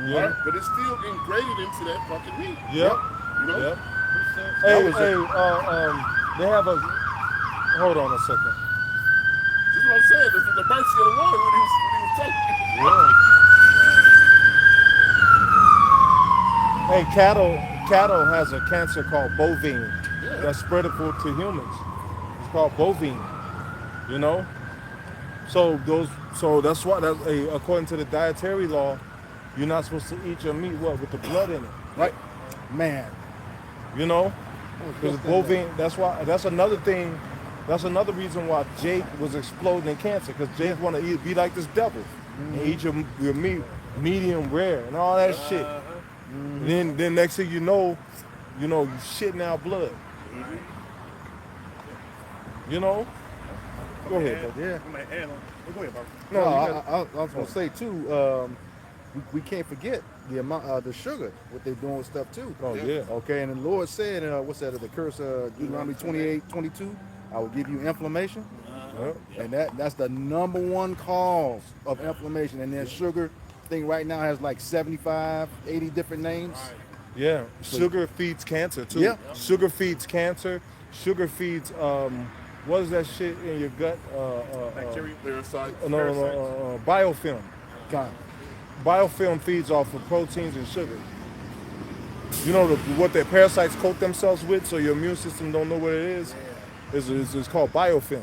Yeah. All right? But it's still ingrained into that fucking meat. Yep. You know? Yep. was They have a. Hold on a second. That's what I'm saying. This is the mercy of the Lord when he was taking. Hey, cattle has a cancer called bovine that's spreadable to humans. It's called bovine. You know. So that's why according to the dietary law, you're not supposed to eat your meat with the blood in it, Right. Man. you know? Because bovine. That's another thing. That's another reason why Jake was exploding in cancer. Because Jake want to be like this devil and eat your meat medium rare and all that shit. Then next thing you know, you shitting out blood. You know? Go ahead, bro. Yeah. I'm gonna add on. Go ahead, Barbara. No, you got- I was gonna say too. We can't forget the amount, the sugar, what they're doing with stuff too. Oh yeah. Okay, and the Lord said, what's that? The curse, Deuteronomy 28:22. I will give you inflammation, Yep. and that's the number one cause of inflammation. And then sugar thing right now has like 75, 80 different names. Yeah. Sugar feeds cancer too. Yeah. Sugar feeds cancer. Sugar feeds what is that shit in your gut? Bacteria, parasites. No, biofilm. God. Biofilm feeds off of proteins and sugar. You know what the parasites coat themselves with, so your immune system don't know what it is. It's called biofilm.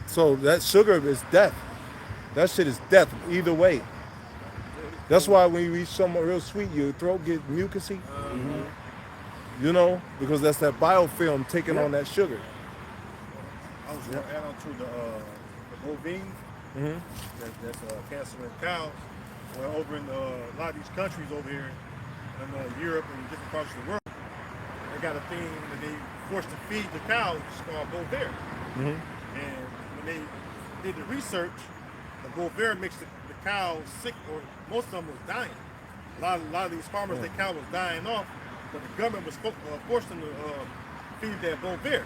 So that sugar is death. That shit is death either way. That's why when you eat something real sweet, your throat gets mucusy. You know, because that's that biofilm taking on that sugar. I was going to add on to the bovine. That's cancer in cows. Well, over in a lot of these countries over here in Europe and different parts of the world, they got a thing that they forced to feed the cows. It's called Bovaer. And when they did the research, the Bovaer makes the cows sick, or most of them was dying. A lot of these farmers, their cow was dying off, but the government was forced them to feed that Bovaer.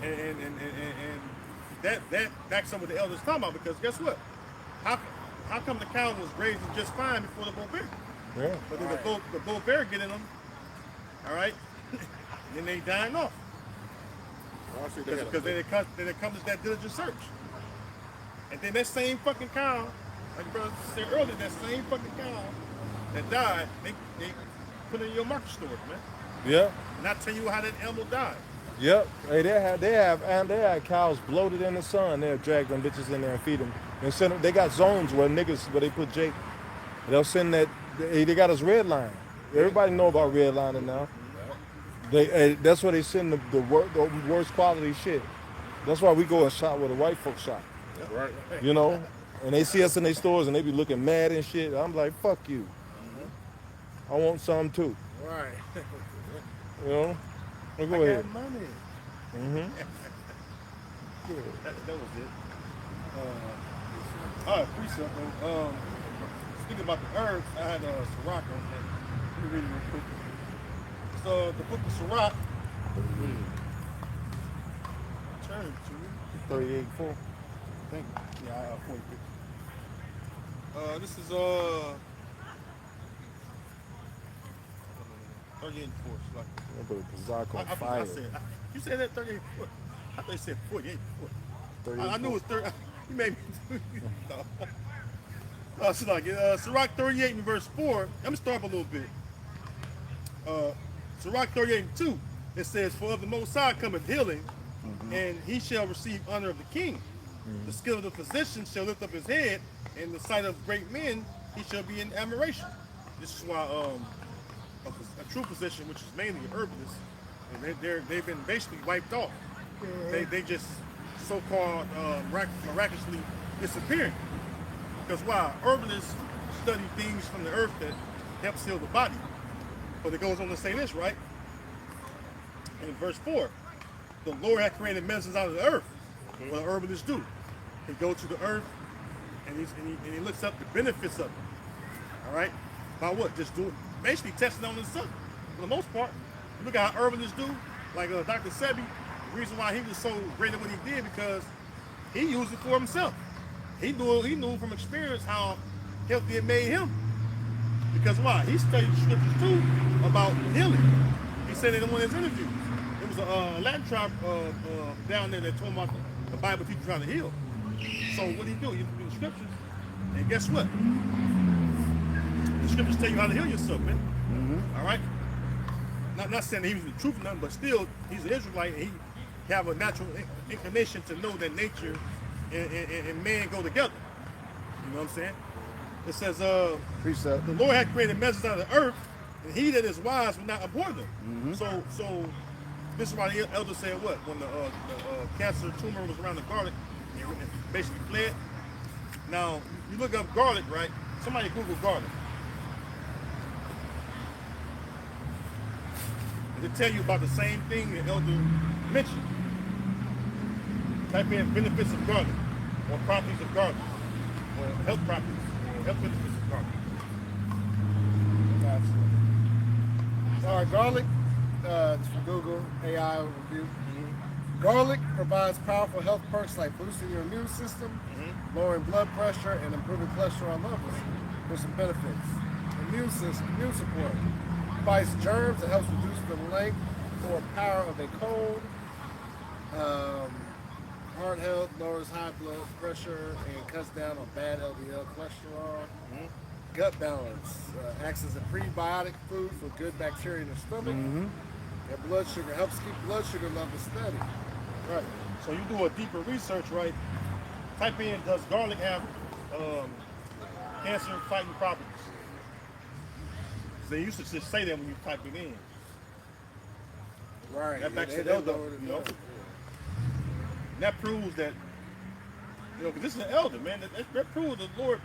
And that backs up what the elders talking about, because guess what? How how come the cow was grazing just fine before the bull bear? Yeah. But then the bull bear get in them, all right, and then they dying off. Because then it comes that diligent search. And then that same fucking cow, like the brother said earlier, that same fucking cow that died, they put it in your market stores, man. Yeah. And I tell you how that animal died. Yep. Hey, they have cows bloated in the sun. They'll drag them bitches in there and feed them. And send them. They got zones where niggas where they put Jake. They'll send that. They got us red line. Everybody know about redlining now. That's where they send the worst quality shit. That's why we go and shop where the white folks shop. Right. You know, and they see us in their stores and they be looking mad and shit. I'm like, fuck you. I want some too. Right. You know. Well, go I ahead. got money. Mm-hmm. That was it. All right, precept. Speaking about the herbs, I had Sirach on that. Let me read it real quick. So the book of Sirach. Turn to 38-4. Thank you. Yeah, 46. This is 38 and 4. Like, I put a Kazak on I fire. you said that 38 4. I thought you said 48 4. I knew it was 30. You made me. So like, Sirach 38 and verse 4. I'm going to start up a little bit. Sirach 38 and 2. It says, for of the Most High cometh healing, and he shall receive honor of the king. The skill of the physician shall lift up his head, and the sight of great men he shall be in admiration. This is why a true physician, which is mainly an herbalist, and they've been basically wiped off. They just so-called miraculously disappearing. Because why? Herbalists study things from the earth that helps heal the body. But it goes on to say this, right? In verse 4, the Lord hath created medicines out of the earth. What herbalists do. They go to the earth and he looks up the benefits of it. All right? By what? Just doing, basically testing on himself. For the most part, you look at how herbalists do, like Dr. Sebi, the reason why he was so great at what he did because he used it for himself. He knew from experience how healthy it made him. Because why? He studied scriptures too about healing. He said it in one of his interviews. It was a Latin tribe down there that told him about the Bible teacher trying to heal. So what did he do? He looked at the scriptures, and guess what? The scriptures tell you how to heal yourself, man. All right. Not saying that he was the truth or nothing, but still, he's an Israelite, and he have a natural inclination to know that nature and man go together. You know what I'm saying? It says, Precept. the Lord had created medicines out of the earth, and he that is wise will not abhor them. So this is why the elder said what? When the cancer tumor was around the garlic, it basically fled. Now, you look up garlic, right? Somebody Google garlic. It'll tell you about the same thing the elder mentioned. Type in benefits of garlic, or properties of garlic, or health properties, or health benefits of garlic. All right, garlic. It's from Google AI overview. Garlic provides powerful health perks like boosting your immune system, lowering blood pressure, and improving cholesterol levels. There's some benefits. Immune support. Fights germs and helps reduce the length or power of a cold. Heart health, lowers high blood pressure, and cuts down on bad LDL cholesterol. Gut balance. Acts as a prebiotic food for good bacteria in the stomach. And blood sugar helps keep blood sugar levels steady. Right. So you do a deeper research, right? Type in, does garlic have cancer fighting properties? They used to just say that when you type it in. Right. That backs they it up, lowered it you know. down. And that proves that, you know, because this is an elder, man. That proves the Lord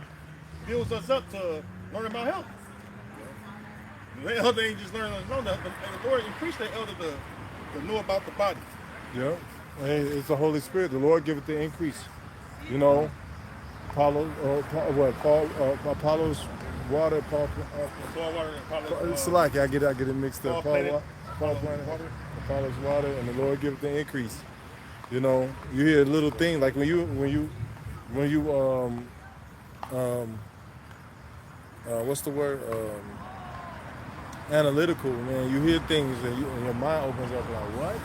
builds us up to learn about health. The elder ain't just learning to know that. The Lord increased that elder to know about the body. Yeah. Hey, it's the Holy Spirit. The Lord giveth the increase. You know, Apollo's water, Paul water and Apollo's, it's like I get it mixed up. Paul planet, Paul planet, Apollo's water, and the Lord giveth the increase. You know, you hear a little thing like when you what's the word? Analytical, man. You hear things and your mind opens up like, what?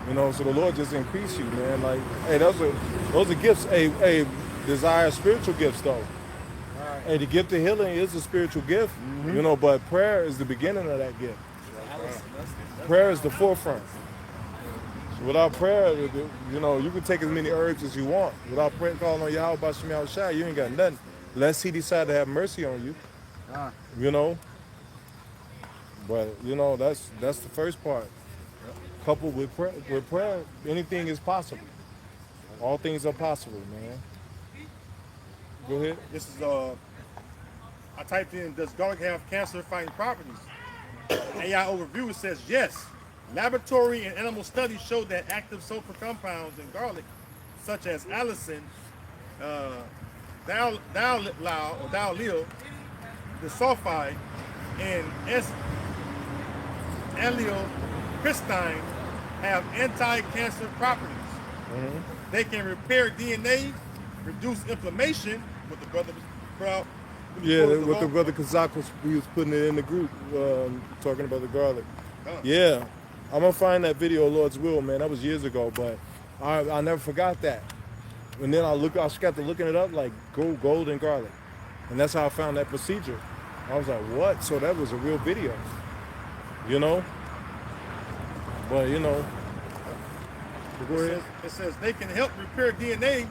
You know, so the Lord just increase you, man. Like, hey, those are gifts. Hey, desire spiritual gifts though. Hey, the gift of healing is a spiritual gift, you know, but prayer is the beginning of that gift. Prayer is the forefront. Without prayer, you know, you can take as many herbs as you want. Without prayer, calling on Yahweh Bashim Yahushua, you ain't got nothing. Unless he decide to have mercy on you, you know. But, you know, that's the first part. Coupled with prayer, anything is possible. All things are possible, man. Go ahead. This is I typed in, does garlic have cancer-fighting properties? AI overview, it says yes. Laboratory and animal studies show that active sulfur compounds in garlic, such as allicin, diallyl, disulfide, and S-allylpristine have anti-cancer properties. They can repair DNA, reduce inflammation. What the brother was proud. Yeah, what the brother Kazak was putting it in the group, talking about the garlic. Yeah, I'm gonna find that video, Lord's will, man. That was years ago, but I never forgot that. And then I got to looking it up, like gold and garlic, and that's how I found that procedure. I was like, what? So that was a real video, you know? But you know, go ahead. It says they can help repair DNA,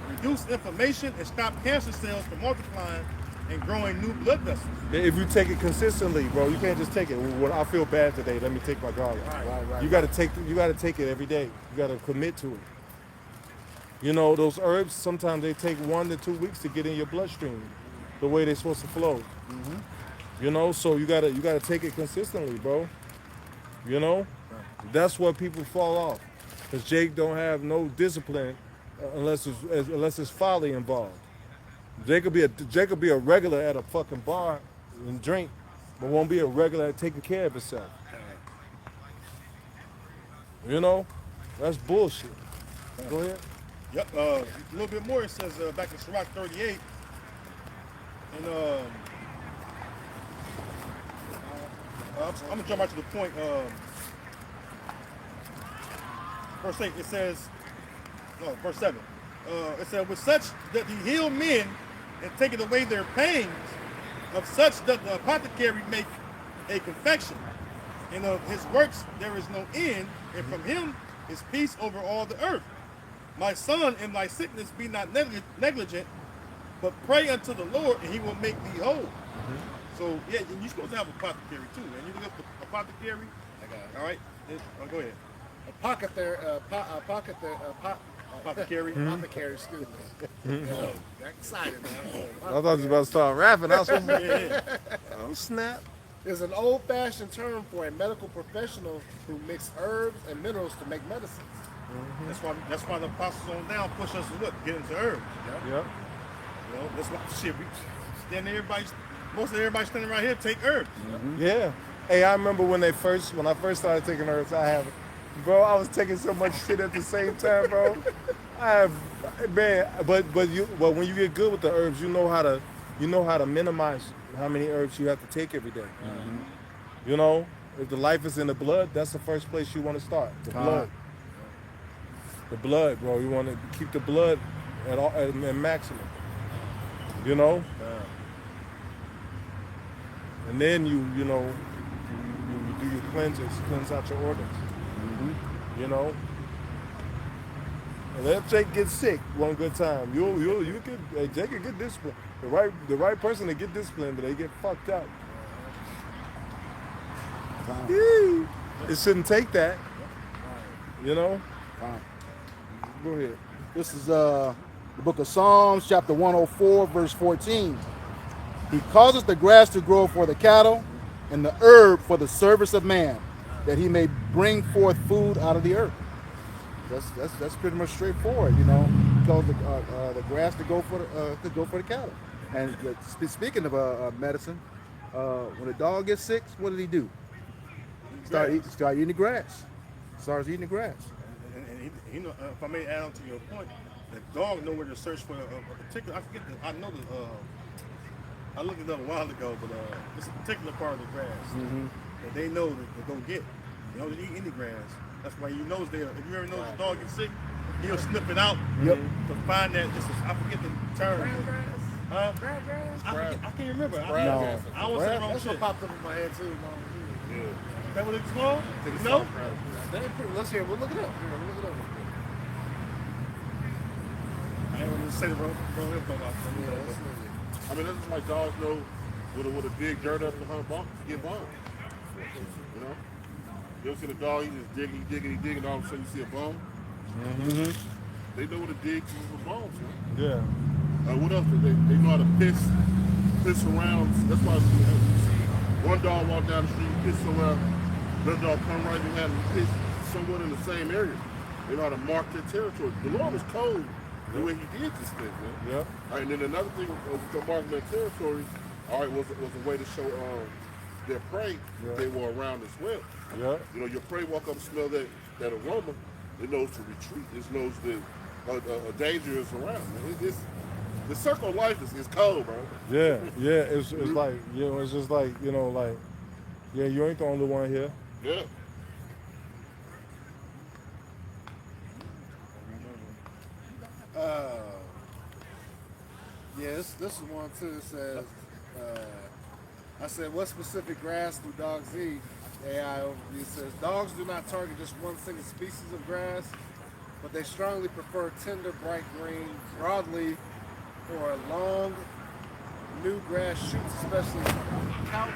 reduce inflammation, and stop cancer cells from multiplying and growing new blood vessels. If you take it consistently, bro, you can't just take it. When I feel bad today, let me take my garlic. Right. You got to take it every day. You got to commit to it. You know, those herbs, sometimes they take 1 to 2 weeks to get in your bloodstream, the way they're supposed to flow. You know, so you gotta take it consistently, bro. You know, that's where people fall off, because Jake don't have no discipline unless it's folly involved. Jake could be a regular at a fucking bar and drink, but won't be a regular at taking care of himself. You know, that's bullshit. Go ahead. Yep. A little bit more. It says back in Sirach 38, and I'm gonna jump right to the point. Verse 8. It says, verse 7. It said, with such that he healed men and taketh away their pains, of such doth the apothecary make a confection, and of his works there is no end, and from him is peace over all the earth. My son, in thy sickness be not negligent, but pray unto the Lord, and he will make thee whole. So, yeah, you're supposed to have apothecary too, man. You look up the apothecary. I got it. All right? Go ahead. Apothecary. Apothecary, excuse me. Got excited, man. I thought you was about to start rapping. I was oh snap. Is an old-fashioned term for a medical professional who mix herbs and minerals to make medicines. That's why the apostles on down push us to get into herbs. Yep. You know, that's why we stand there, most of everybody standing right here take herbs. Yeah. Hey, I remember when I first started taking herbs, I was taking so much shit at the same time, bro. But when you get good with the herbs, you know how to minimize how many herbs you have to take every day. You know, if the life is in the blood, that's the first place you want to start. The blood. The blood, bro. You want to keep the blood at maximum. You know? And then you do your cleanses, cleanse out your organs. You know? And let Jake get sick one good time. Jake can get disciplined. The right person to get disciplined, but they get fucked up. It shouldn't take that. You know? Go ahead. This is the book of Psalms, chapter 104, verse 14. He causes the grass to grow for the cattle and the herb for the service of man, that he may bring forth food out of the earth. That's pretty much straightforward, you know. He calls the grass to go for the cattle. And speaking of medicine, when a dog gets sick, what did he do? Start eating the grass. Starts eating the grass. And if I may add on to your point, the dog know where to search for a particular. I forget. I know the. I looked it up a while ago, but it's a particular part of the grass that they know to go get. They don't eat any grass. That's why you know there. If you ever know the dog gets sick, he'll snip it out to find that. I forget the term. I can't remember. I always say wrong That's shit. what popped up in my head too, Mom. Yeah. Is that what it's called? No. Let's hear. We'll look it up. We'll look it up. I ain't gonna say the wrong info about I mean, that's just like dogs know with a big dirt up to hunt bomb, to get bombs. You know? You ever see the dog, he just digging, and all of a sudden you see a bone? They know what to dig for bombs, man. Yeah. What else? They know how to piss around. That's why you see one dog walk down the street, piss somewhere, another dog come right behind and piss somewhere in the same area. They know how to mark their territory. The Lord was cold the way he did this thing, man. Yeah. All right, and then another thing to mark their territory, all right, was a way to show their prey they were around as well. Yeah. You know, your prey walk up and smell that aroma, it knows to retreat. It knows that a danger is around. The circle of life is cold, bro. Yeah. Yeah. It's like, you know, it's just like, you know, like, yeah, you ain't the only one here. Yeah. This is one too. It says, I said, what specific grass do dogs eat? AI overview says, dogs do not target just one single species of grass, but they strongly prefer tender, bright green, broadly, or long, new grass shoots, especially couch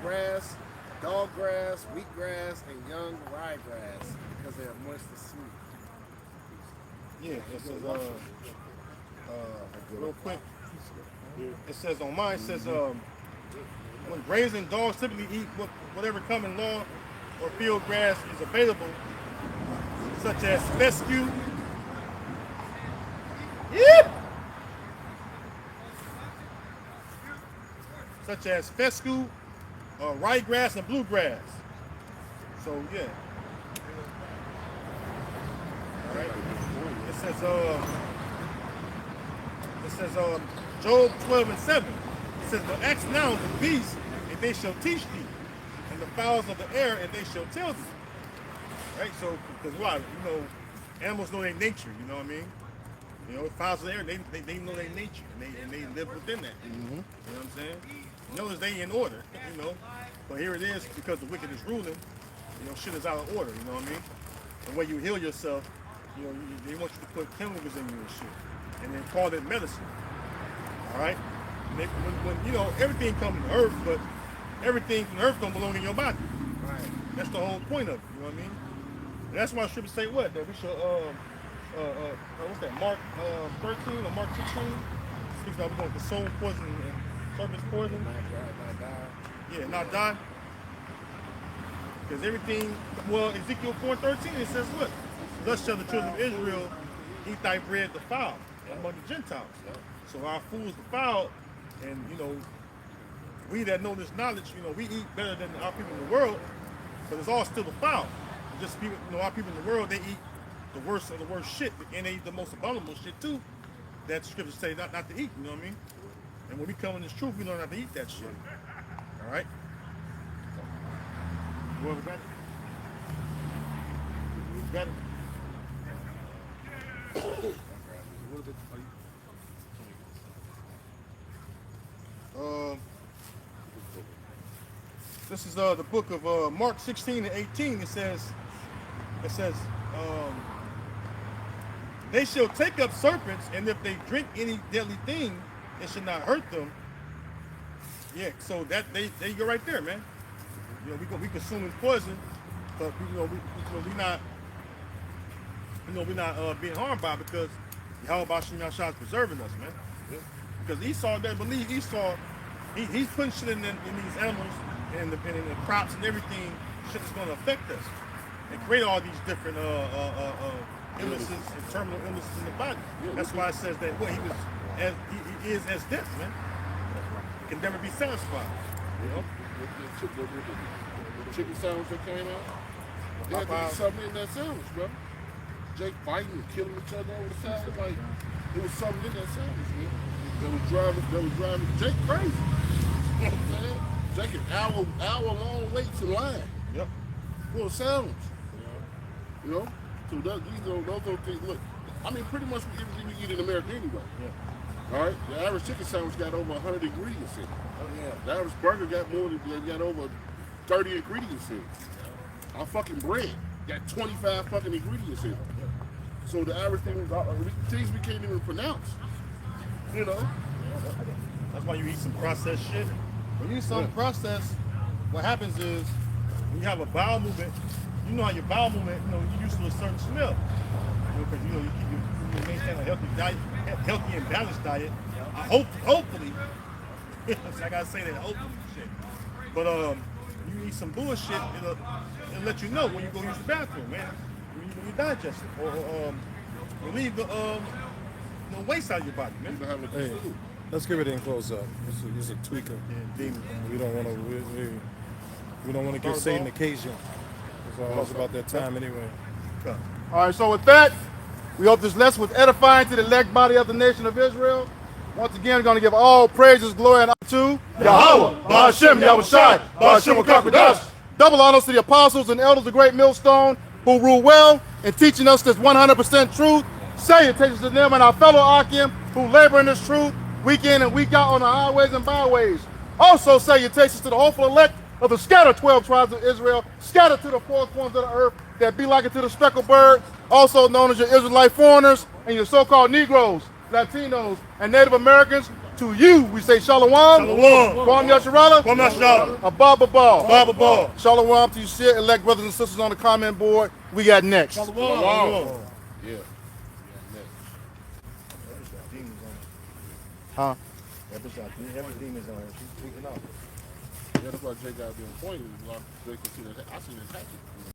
grass, dog grass, wheatgrass, and young ryegrass, because they are moist and sweet. Yeah, it says, real quick, it says on mine, it says, when grazing dogs typically eat whatever common lawn or field grass is available, such as fescue, ryegrass, and bluegrass. So, yeah. All right. It says, Job 12:7. It says, but ask now the beasts, and they shall teach thee, and the fowls of the air, and they shall tell thee. Right? So, because why? You know, animals know their nature. You know what I mean? You know, fowls of the air, they know their nature, and they live within that. You know what I'm saying? Notice they in order. You know, but here it is because the wicked is ruling. You know, shit is out of order. You know what I mean? And when you heal yourself, you know, they want you to put chemicals in you and shit, and then call it medicine. All right? And when you know, everything comes from earth, but everything from earth don't belong in your body. Right? That's the whole point of it. You know what I mean? And that's why scriptures say what? That we should what's that? Mark 13 or Mark 16 speaks about we're going to consume poison and serpent's poison. Not die. Yeah, not die. Because everything, well, Ezekiel 4:13 it says what? Thus shall the children of Israel eat thy bread defiled among the Gentiles. So our food's defiled, and you know, we that know this knowledge, you know, we eat better than our people in the world, but it's all still defiled. Just people, you know, our people in the world, they eat the worst of the worst shit, and they eat the most abominable shit too. That the scriptures say not to eat. You know what I mean? And when we come in this truth, we learn not to eat that shit. All right. What was that? Got it. This is the book of Mark 16:18. It says, they shall take up serpents, and if they drink any deadly thing, it should not hurt them. Yeah, so that there you go right there, man. You know, we consuming poison, but we're not being harmed by it because Yahweh Shem Yahshua is preserving us, man. Yeah. Because Esau doesn't believe Esau. He's putting shit in these animals and in the crops and everything. Shit is going to affect us and create all these different illnesses and terminal illnesses in the body. Yeah, that's why it says that he is as death, man. He can never be satisfied. You know. The chicken sandwich that came out, there had to be something in that sandwich, bro. Jake fighting and killing each other over the side. Like, it was something in that sandwich, man. That was driving Jake crazy. You know what I'm saying? Jake an hour-long waits in line. Yep. For a sandwich. You know? So those are things, look, I mean, pretty much everything we eat in America anyway. Yeah. All right? The average chicken sandwich got over 100 ingredients in it. Oh, yeah. The average burger got over 30 ingredients in it. Our fucking bread got 25 fucking ingredients in it. So the average things we can't even pronounce. You know? That's why you eat some processed shit. When you eat something processed, what happens is when you have a bowel movement, you know how your bowel movement, you're used to a certain smell. Because you maintain a healthy diet, healthy and balanced diet. Hopefully, I gotta say that, hopefully, shit. But you eat some bullshit, it'll let you know when you go use the bathroom, man. When you digest it, or relieve the waste out of your body, man. Hey, let's give it in close up. This is a tweaker. Yeah, We don't want to. We don't want to give Satan occasion. It's about that time anyway. All right, so with that, we hope this lesson was edifying to the elect body of the nation of Israel. Once again, we're going to give all praises, glory, and honor to Yahweh, Ba'ashem, Yahushai, Ba'ashem Wakakadash. Double honors to the apostles and elders of the great millstone who rule well in teaching us this 100% truth. Salutations to them and our fellow Akim who labor in this truth week in and week out on the highways and byways. Also salutations to the hopeful elect of the scattered 12 tribes of Israel, scattered to the four corners of the earth, that be like it to the speckled bird, also known as your Israelite foreigners and your so-called Negroes, Latinos, and Native Americans. To you, we say Shalom. Shalom. Kwam Yasharala. Kwam Yasharala. Abba Babal. Abba Babal. Shalom to you, shit, elect brothers and sisters on the comment board. We got next. Shalom. Yeah. Huh? Every demon is on her. She's tweaking out. Yeah, that's why Jake got to be on point. Jake can see that. I seen it happen.